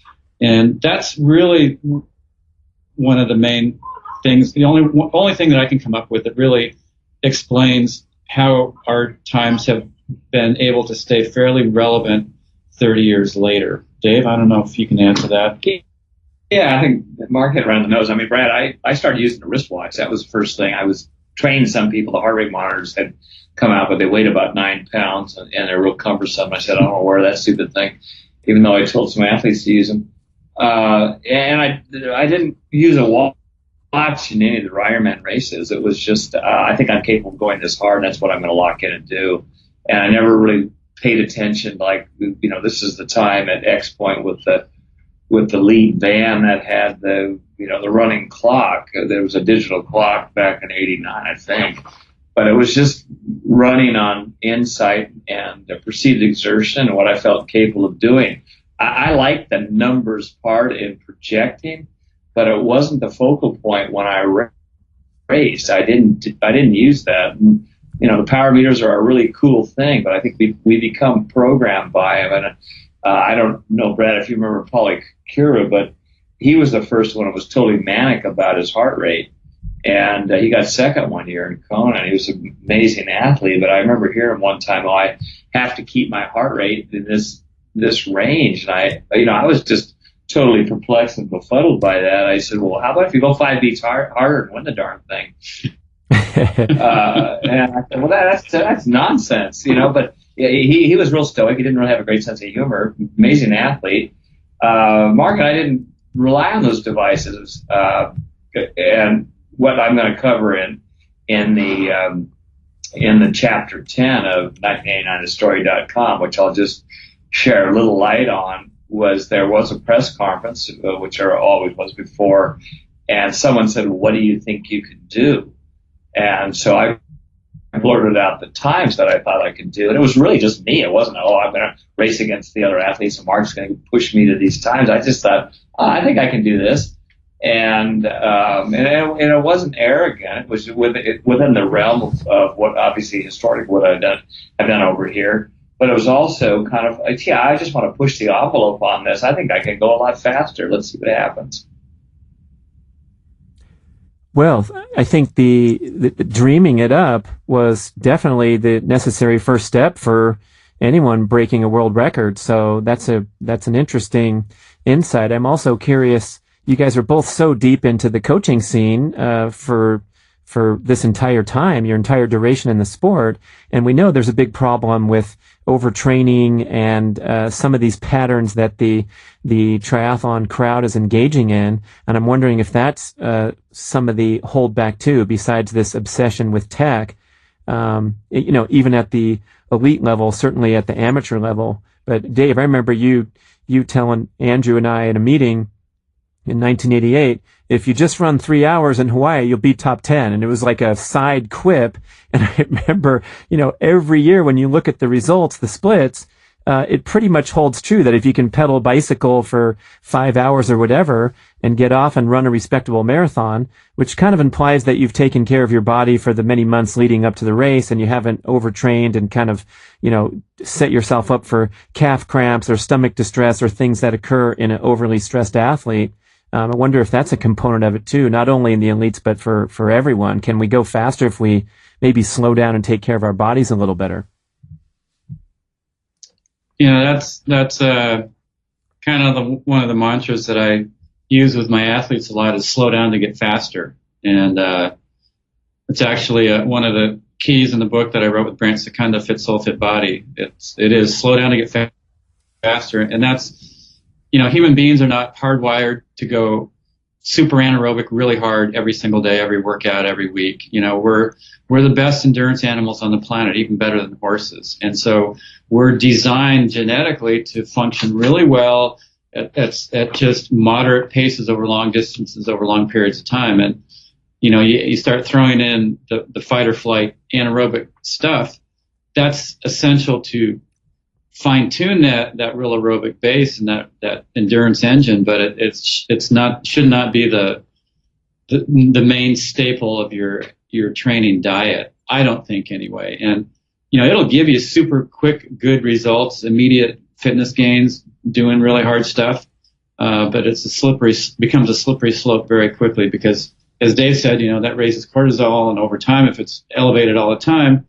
And that's really one of the main things, the only thing that I can come up with that really explains how our times have been able to stay fairly relevant 30 years later. Dave, I don't know if you can answer that. Yeah, I think Mark hit around the nose. I mean, Brad, I started using a wristwatch. That was the first thing. I was trained some people. The heart rate monitors had come out, but they weighed about 9 pounds, and they're real cumbersome. I said, I don't want to wear that stupid thing, even though I told some athletes to use them. And I didn't use a watch in any of the Ironman races. It was just, I think I'm capable of going this hard, and that's what I'm going to lock in and do. And I never really paid attention, like, this is the time at X point with the lead van that had the running clock. There was a digital clock back in '89, I think. But it was just running on insight and perceived exertion and what I felt capable of doing. I liked the numbers part in projecting, but it wasn't the focal point when I raced. I didn't use that. And, the power meters are a really cool thing, but I think we become programmed by them. And I don't know, Brad, if you remember Pauly Cura, but he was the first one that was totally manic about his heart rate. And he got second one year in Kona, and he was an amazing athlete. But I remember hearing one time, I have to keep my heart rate in this range. And I was just totally perplexed and befuddled by that. I said, well, how about if you go 5 beats harder and win the darn thing? And I said, well, that's nonsense, But he was real stoic. He didn't really have a great sense of humor. Amazing athlete. Mark and I didn't rely on those devices. And what I'm going to cover in the chapter 10 of 1989thestory.com, which I'll just share a little light on, there was a press conference, which there always was before, and someone said, what do you think you could do? And so I blurted out the times that I thought I could do. And it was really just me. It wasn't, I'm going to race against the other athletes and Mark's going to push me to these times. I just thought, I think I can do this. And it wasn't arrogant. It was within the realm of what obviously historically what I've done over here. But it was also kind of like, I just want to push the envelope on this. I think I can go a lot faster. Let's see what happens. Well, I think the dreaming it up was definitely the necessary first step for anyone breaking a world record. So that's an interesting insight. I'm also curious. You guys are both so deep into the coaching scene for this entire time, your entire duration in the sport, and we know there's a big problem with overtraining and some of these patterns that the triathlon crowd is engaging in. And I'm wondering if that's some of the holdback too, besides this obsession with tech. Even at the elite level, certainly at the amateur level. But Dave, I remember you telling Andrew and I in a meeting in 1988, if you just run 3 hours in Hawaii, you'll be top 10. And it was like a side quip. And I remember, every year when you look at the results, the splits, it pretty much holds true that if you can pedal a bicycle for 5 hours or whatever and get off and run a respectable marathon, which kind of implies that you've taken care of your body for the many months leading up to the race and you haven't overtrained and kind of, set yourself up for calf cramps or stomach distress or things that occur in an overly stressed athlete. I wonder if that's a component of it too, not only in the elites, but for everyone. Can we go faster if we maybe slow down and take care of our bodies a little better? That's kind of one of the mantras that I use with my athletes a lot is slow down to get faster. And it's actually one of the keys in the book that I wrote with Brant Secunda, Fit Soul, Fit Body. It is slow down to get faster. And that's, human beings are not hardwired to go super anaerobic really hard every single day, every workout, every week. We're the best endurance animals on the planet, even better than horses. And so we're designed genetically to function really well at just moderate paces over long distances, over long periods of time. And, you start throwing in the fight or flight anaerobic stuff, that's essential to fine tune that real aerobic base and that endurance engine, but it's not, should not be the main staple of your training diet. I don't think anyway. And, it'll give you super quick, good results, immediate fitness gains, doing really hard stuff. But becomes a slippery slope very quickly because, as Dave said, that raises cortisol, and over time, if it's elevated all the time,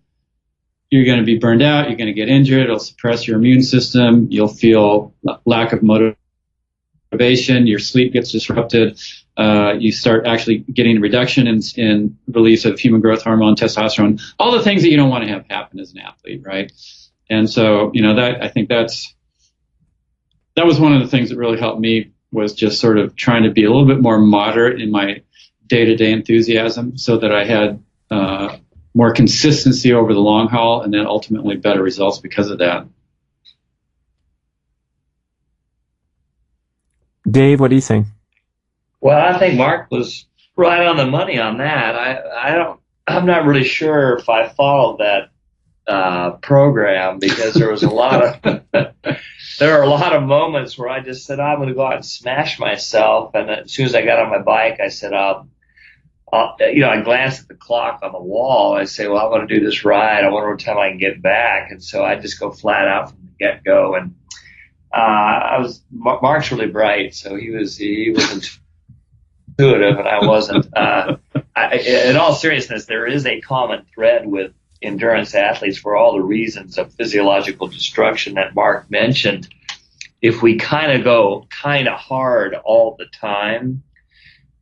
you're going to be burned out, you're going to get injured, it'll suppress your immune system, you'll feel lack of motivation, your sleep gets disrupted, you start actually getting a reduction in release of human growth hormone, testosterone, all the things that you don't want to have happen as an athlete, right? And so, I think that was one of the things that really helped me, was just sort of trying to be a little bit more moderate in my day-to-day enthusiasm so that I had more consistency over the long haul, and then ultimately better results because of that. Dave, what do you think? Well, I think Mark was right on the money on that. I'm not really sure if I followed that program, because there was a lot of there are a lot of moments where I just said, I'm going to go out and smash myself. And as soon as I got on my bike, I said, I glanced at the clock on the wall. I say, well, I'm going to do this ride. I wonder what time I can get back. And so I just go flat out from the get-go. And Mark's really bright, so he was intuitive, and I wasn't. In all seriousness, there is a common thread with endurance athletes for all the reasons of physiological destruction that Mark mentioned. If we kind of go kind of hard all the time,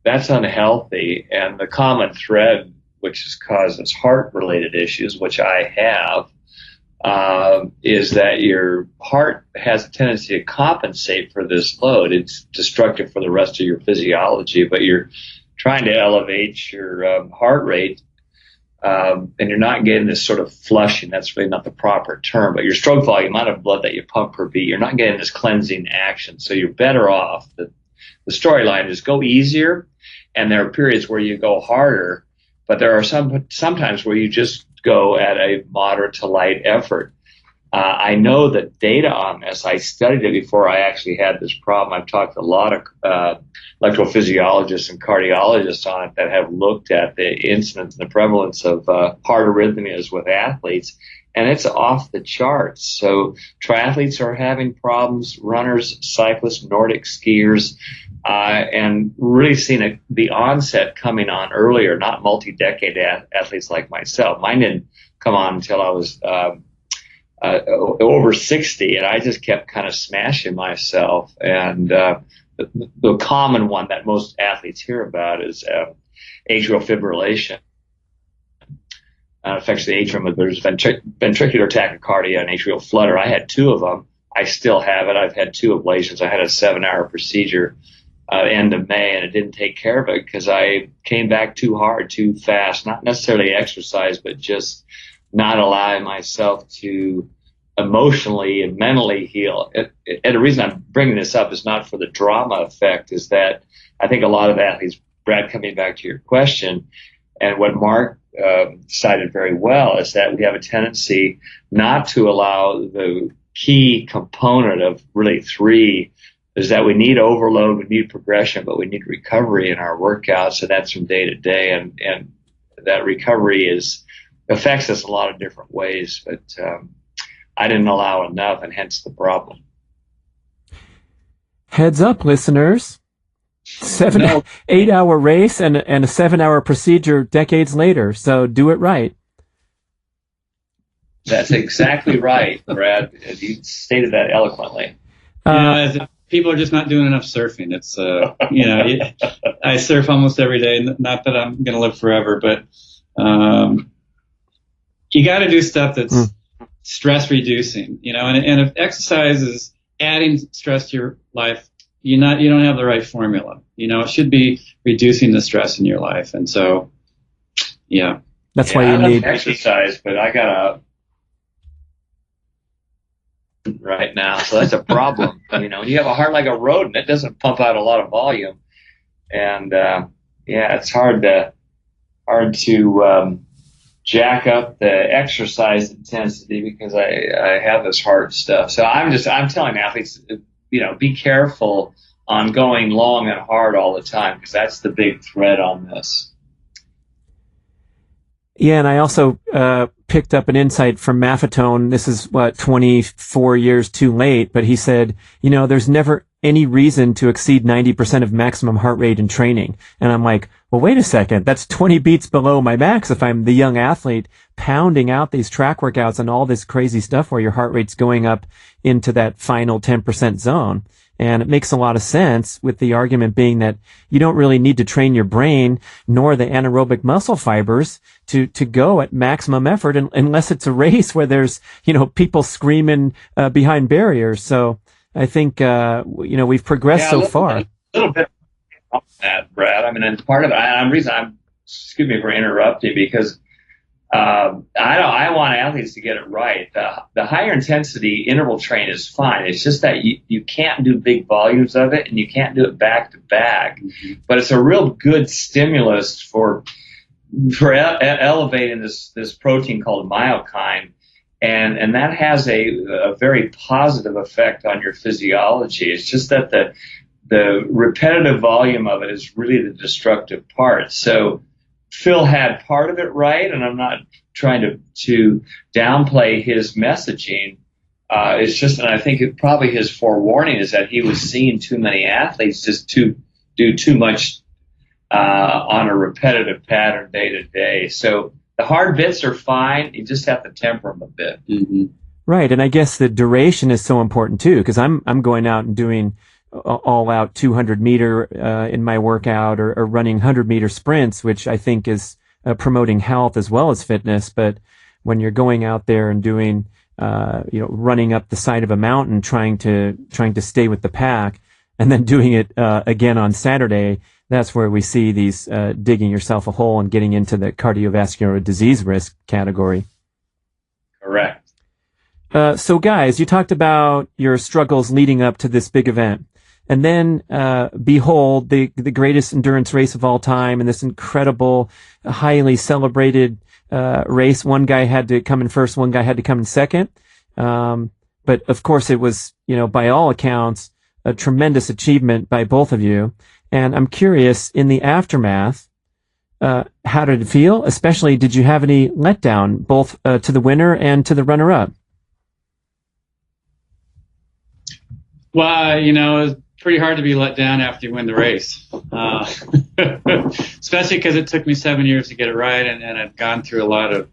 that's unhealthy. And the common thread, which causes heart-related issues, which I have, is that your heart has a tendency to compensate for this load. It's destructive for the rest of your physiology, but you're trying to elevate your heart rate, and you're not getting this sort of flushing. That's really not the proper term, but your stroke volume, amount of blood that you pump per beat, you're not getting this cleansing action. So you're better off. The storyline is go easier, and there are periods where you go harder, but there are sometimes where you just go at a moderate to light effort. I know the data on this. I studied it before I actually had this problem. I've talked to a lot of electrophysiologists and cardiologists on it that have looked at the incidence and the prevalence of heart arrhythmias with athletes, and it's off the charts. So triathletes are having problems, runners, cyclists, Nordic skiers, and really seeing the onset coming on earlier, not multi-decade athletes like myself. Mine didn't come on until I was over 60, and I just kept kind of smashing myself. And the common one that most athletes hear about is atrial fibrillation. Affects the atrium. There's ventricular tachycardia and atrial flutter. I had two of them. I still have it. I've had two ablations. I had a 7-hour procedure end of May, and it didn't take care of it because I came back too hard, too fast. Not necessarily exercise, but just not allowing myself to emotionally and mentally heal. And the reason I'm bringing this up is not for the drama effect, is that I think a lot of athletes, Brad, coming back to your question, and what Mark cited very well, is that we have a tendency not to allow the key component of really three, is that we need overload, we need progression, but we need recovery in our workouts, and that's from day to day. And that recovery affects us a lot of different ways, but I didn't allow enough, and hence the problem. Heads up, listeners. 8-hour race and a 7-hour procedure decades later. So do it right. That's exactly right, Brad. You stated that eloquently. People are just not doing enough surfing. It's, I surf almost every day. Not that I'm going to live forever, but you got to do stuff that's stress reducing, and if exercise is adding stress to your life, you don't have the right formula. It should be reducing the stress in your life. And so, yeah. That's why you need exercise, but I got right now. So that's a problem. You have a heart like a rodent. It doesn't pump out a lot of volume. And, it's hard to jack up the exercise intensity because I have this heart stuff. So I'm telling athletes, be careful on going long and hard all the time, because that's the big thread on this. Yeah, and I also picked up an insight from Maffetone. This is 24 years too late, but he said, there's never any reason to exceed 90% of maximum heart rate in training. And I'm like, well, wait a second, that's 20 beats below my max if I'm the young athlete pounding out these track workouts and all this crazy stuff where your heart rate's going up into that final 10% zone. And it makes a lot of sense, with the argument being that you don't really need to train your brain nor the anaerobic muscle fibers to go at maximum effort unless it's a race where there's, people screaming behind barriers. So I think, we've progressed so far. A little bit on that, Brad. I mean, and part of it, excuse me for interrupting, because I want athletes to get it right. The higher intensity interval train is fine. It's just that you can't do big volumes of it, and you can't do it back to back. Mm-hmm. But it's a real good stimulus for elevating this protein called myokine, and that has a very positive effect on your physiology. It's just that the repetitive volume of it is really the destructive part. So Phil had part of it right, and I'm not trying to downplay his messaging. It's just, and I think probably his forewarning is that he was seeing too many athletes just to do too much on a repetitive pattern day to day. So the hard bits are fine. You just have to temper them a bit. Mm-hmm. Right, and I guess the duration is so important too, because I'm going out and doing all out 200 meter in my workout, or running 100-meter sprints, which I think is promoting health as well as fitness. But when you're going out there and doing, running up the side of a mountain, trying to stay with the pack, and then doing it again on Saturday, that's where we see these digging yourself a hole and getting into the cardiovascular disease risk category. Correct. So guys, you talked about your struggles leading up to this big event. And then, behold, the greatest endurance race of all time, and this incredible, highly celebrated race. One guy had to come in first, one guy had to come in second. But of course, it was, by all accounts, a tremendous achievement by both of you. And I'm curious, in the aftermath, how did it feel? Especially, did you have any letdown, both to the winner and to the runner-up? Well, it was pretty hard to be let down after you win the race, especially because it took me 7 years to get it right, and I've gone through a lot of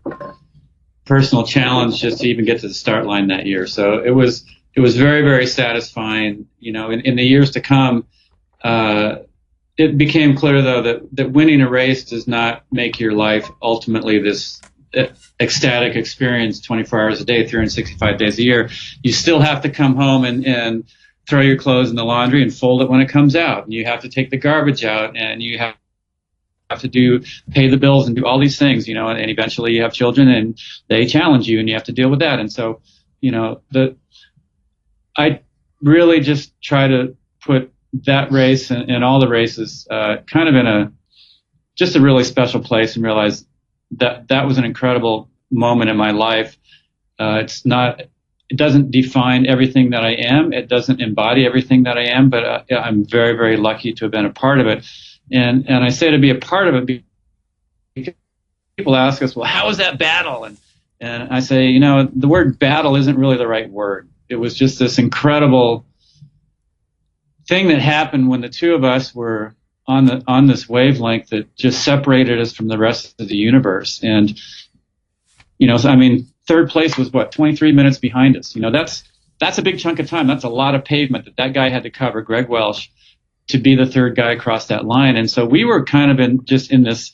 personal challenge just to even get to the start line that year. So it was very, very satisfying. In the years to come, it became clear though that winning a race does not make your life ultimately this ecstatic experience 24 hours a day, 365 days a year. You still have to come home and throw your clothes in the laundry and fold it when it comes out. And you have to take the garbage out, and you have to pay the bills and do all these things, and eventually you have children and they challenge you and you have to deal with that. And so, I really just try to put that race and all the races, kind of in a really special place, and realize that was an incredible moment in my life. It doesn't define everything that I am. It doesn't embody everything that I am, but I'm very, very lucky to have been a part of it. And I say to be a part of it because people ask us, well, how was that battle? And I say, the word battle isn't really the right word. It was just this incredible thing that happened when the two of us were on this wavelength that just separated us from the rest of the universe. And, third place was 23 minutes behind us. That's a big chunk of time. That's a lot of pavement that guy had to cover, Greg Welch, to be the third guy across that line. And so we were kind of in this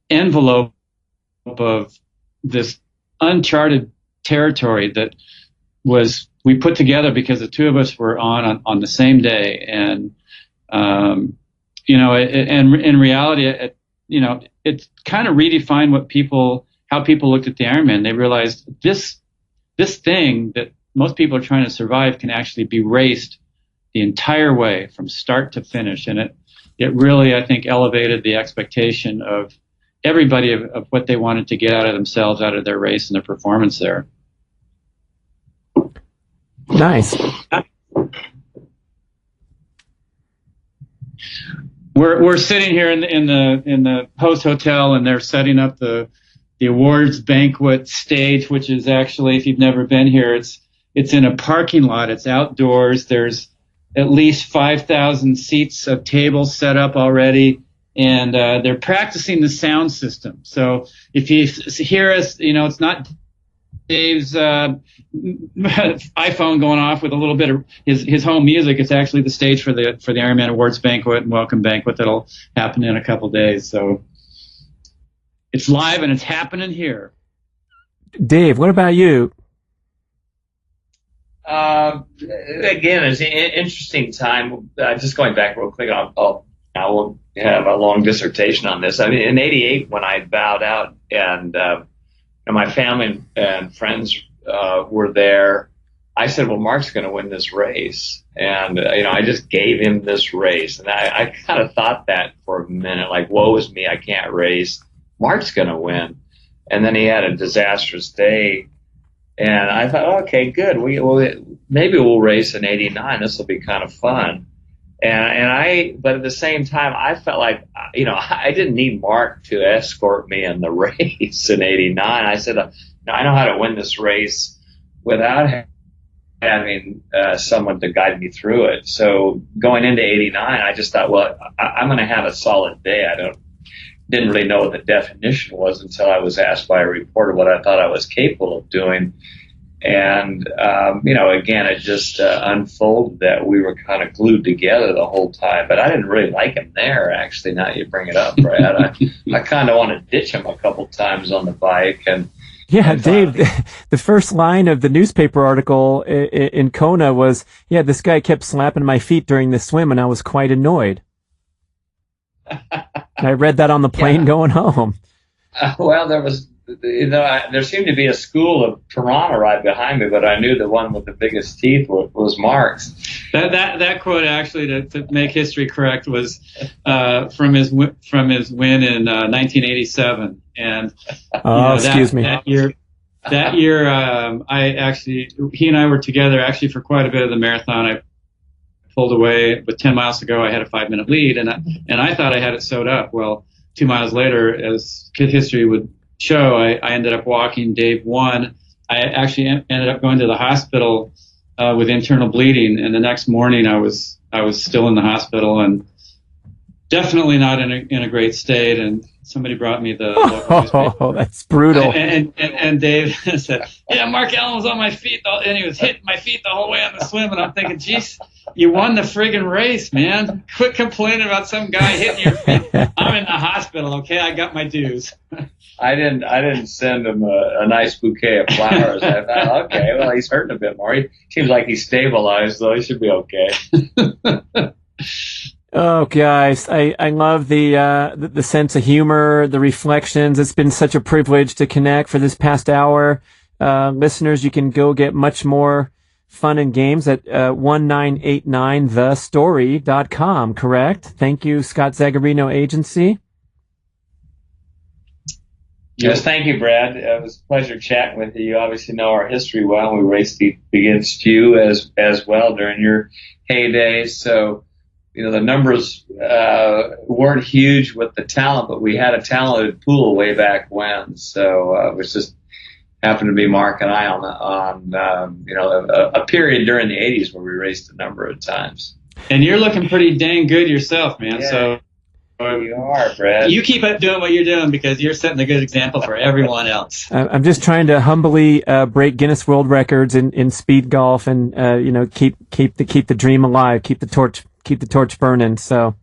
envelope of this uncharted territory that we put together because the two of us were on the same day. And, and in reality, it kind of redefined how people looked at the Ironman. They realized this thing that most people are trying to survive can actually be raced the entire way from start to finish. And it really, I think, elevated the expectation of everybody of what they wanted to get out of themselves, out of their race and their performance there. Nice. We're sitting here in the host hotel, and they're setting up the awards banquet stage, which is actually, if you've never been here, it's in a parking lot. It's outdoors. There's at least 5,000 seats of tables set up already, and they're practicing the sound system. So if you hear us, it's not Dave's iPhone going off with a little bit of his home music. It's actually the stage for the Ironman Awards banquet and welcome banquet that'll happen in a couple days. So it's live and it's happening here. Dave, what about you? Again, it's an interesting time. Just going back real quick, I will have a long dissertation on this. I mean, in '88, when I bowed out and my family and friends were there, I said, well, Mark's going to win this race. And, I just gave him this race. And I kind of thought that for a minute, like, woe is me, I can't race. Mark's going to win. And then he had a disastrous day. And I thought, okay, good. Maybe we'll race in '89. This will be kind of fun. But at the same time, I felt like, I didn't need Mark to escort me in the race in '89. I said, I know how to win this race without having someone to guide me through it. So going into '89, I just thought, well, I'm going to have a solid day. Didn't really know what the definition was until I was asked by a reporter what I thought I was capable of doing. And, again, it just unfolded that we were kind of glued together the whole time. But I didn't really like him there, actually, now that you bring it up, Brad. I kind of want to ditch him a couple times on the bike. Yeah, Dave, the first line of the newspaper article in Kona was, this guy kept slapping my feet during the swim, and I was quite annoyed. I read that on the plane going home. Well, there seemed to be a school of piranha right behind me, but I knew the one with the biggest teeth was Mark's. That quote, actually, to make history correct, was from his win in 1987. And excuse me. That year, he and I were together actually for quite a bit of the marathon. I pulled away with 10 miles to go. I had a 5-minute lead, and I thought I had it sewed up. Well, 2 miles later, as history would show, I ended up walking. Dave won. I actually ended up going to the hospital with internal bleeding, and the next morning I was still in the hospital and definitely not in a great state. And somebody brought me the local newspaper. Oh, that's brutal. And Dave said, Mark Allen was on my feet, and he was hitting my feet the whole way on the swim. And I'm thinking, geez, you won the friggin' race, man. Quit complaining about some guy hitting your feet. I'm in the hospital, okay? I got my dues. I didn't send him a nice bouquet of flowers. I thought, okay, well, he's hurting a bit more. He seems like he's stabilized, though. He should be okay. Oh, guys, I love the sense of humor, the reflections. It's been such a privilege to connect for this past hour. Listeners, you can go get much more fun and games at 1989thestory.com, correct? Thank you, Scott Zagarino Agency. Yes, thank you, Brad. It was a pleasure chatting with you. You obviously know our history well. We raced against you as well during your heydays. So, the numbers weren't huge with the talent, but we had a talented pool way back when. So it was just happened to be Mark and I on a period during the '80s where we raced a number of times. And you're looking pretty dang good yourself, man. Yeah. So. You are, Brad. You keep up doing what you're doing because you're setting a good example for everyone else. I'm just trying to humbly break Guinness World Records in speed golf, and keep the dream alive, keep the torch burning. So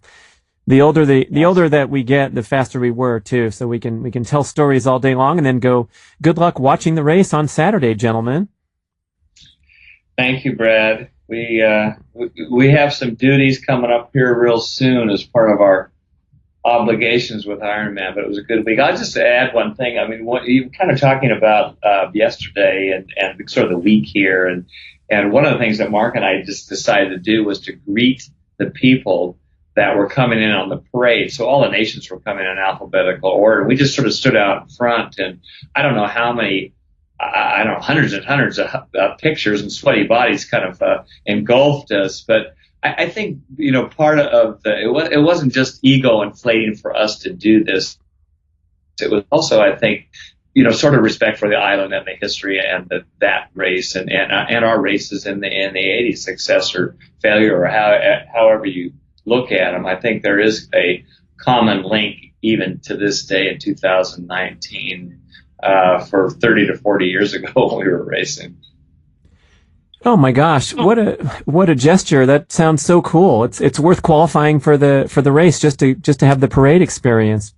the older that we get, the faster we were too. So we can tell stories all day long, and then go. Good luck watching the race on Saturday, gentlemen. Thank you, Brad. We have some duties coming up here real soon as part of our obligations with Ironman, but it was a good week. I'll just add one thing. I mean, what you were kind of talking about yesterday and sort of the week here, and one of the things that Mark and I just decided to do was to greet the people that were coming in on the parade. So all the nations were coming in alphabetical order. We just sort of stood out in front, and I don't know how many, I don't know, hundreds and hundreds of pictures and sweaty bodies kind of engulfed us. But I think, part of it wasn't just ego inflating for us to do this. It was also, I think, sort of respect for the island and the history and that race and our races in the 80s, success or failure or however you look at them. I think there is a common link even to this day in 2019 for 30 to 40 years ago when we were racing. Oh my gosh, what a gesture. That sounds so cool. It's worth qualifying for the race just to have the parade experience.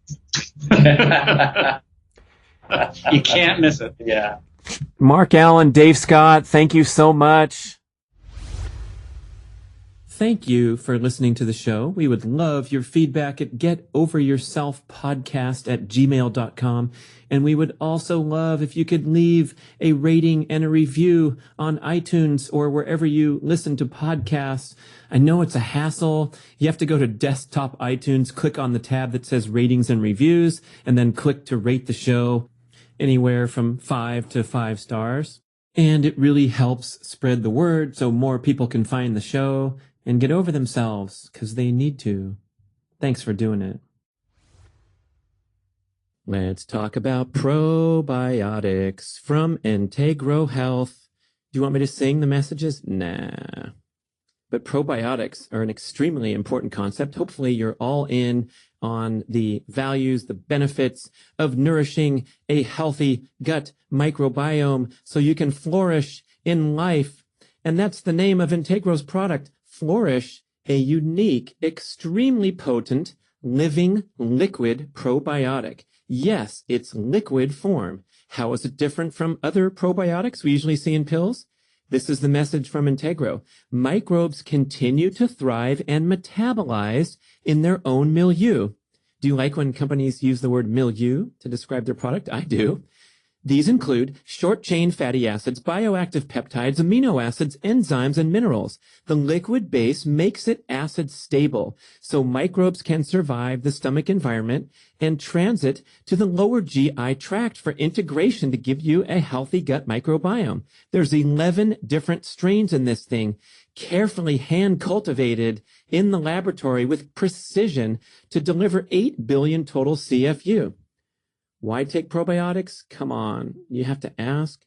You can't miss it. Yeah. Mark Allen, Dave Scott, thank you so much. Thank you for listening to the show. We would love your feedback at getoveryourselfpodcast@gmail.com. And we would also love if you could leave a rating and a review on iTunes or wherever you listen to podcasts. I know it's a hassle. You have to go to desktop iTunes, click on the tab that says ratings and reviews, and then click to rate the show anywhere from 5 to 5 stars. And it really helps spread the word so more people can find the show and get over themselves because they need to. Thanks for doing it. Let's talk about probiotics from Integro Health. Do you want me to sing the messages? Nah. But probiotics are an extremely important concept. Hopefully you're all in on the values, the benefits of nourishing a healthy gut microbiome so you can flourish in life. And that's the name of Integro's product, Flourish, a unique, extremely potent, living liquid probiotic. Yes, it's liquid form. How is it different from other probiotics we usually see in pills? This is the message from Integro. Microbes continue to thrive and metabolize in their own milieu. Do you like when companies use the word milieu to describe their product? I do. These include short-chain fatty acids, bioactive peptides, amino acids, enzymes, and minerals. The liquid base makes it acid stable, so microbes can survive the stomach environment and transit to the lower GI tract for integration to give you a healthy gut microbiome. There's 11 different strains in this thing, carefully hand-cultivated in the laboratory with precision to deliver 8 billion total CFU. Why take probiotics? Come on, you have to ask.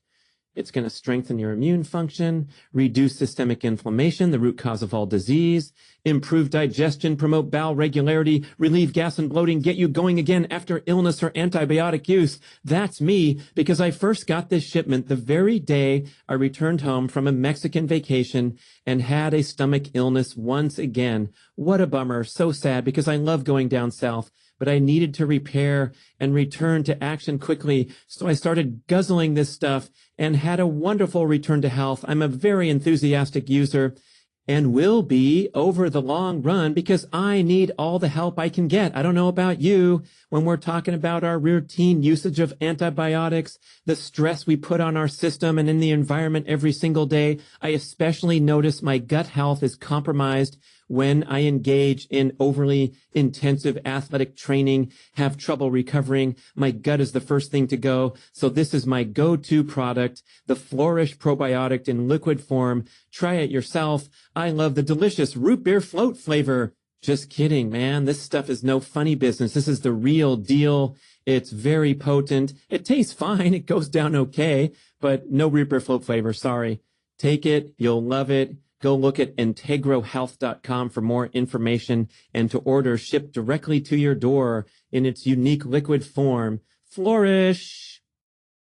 It's going to strengthen your immune function, reduce systemic inflammation, the root cause of all disease, improve digestion, promote bowel regularity, relieve gas and bloating, get you going again after illness or antibiotic use. That's me, because I first got this shipment the very day I returned home from a Mexican vacation and had a stomach illness once again. What a bummer. So sad, because I love going down south. But I needed to repair and return to action quickly. So I started guzzling this stuff and had a wonderful return to health. I'm a very enthusiastic user and will be over the long run because I need all the help I can get. I don't know about you when we're talking about our routine usage of antibiotics, the stress we put on our system and in the environment every single day. I especially notice my gut health is compromised when I engage in overly intensive athletic training, have trouble recovering. My gut is the first thing to go. So this is my go-to product, the Flourish probiotic in liquid form. Try it yourself. I love the delicious root beer float flavor. Just kidding, man. This stuff is no funny business. This is the real deal. It's very potent. It tastes fine. It goes down okay, but no root beer float flavor. Sorry. Take it. You'll love it. Go look at integrohealth.com for more information and to order shipped directly to your door in its unique liquid form. Flourish!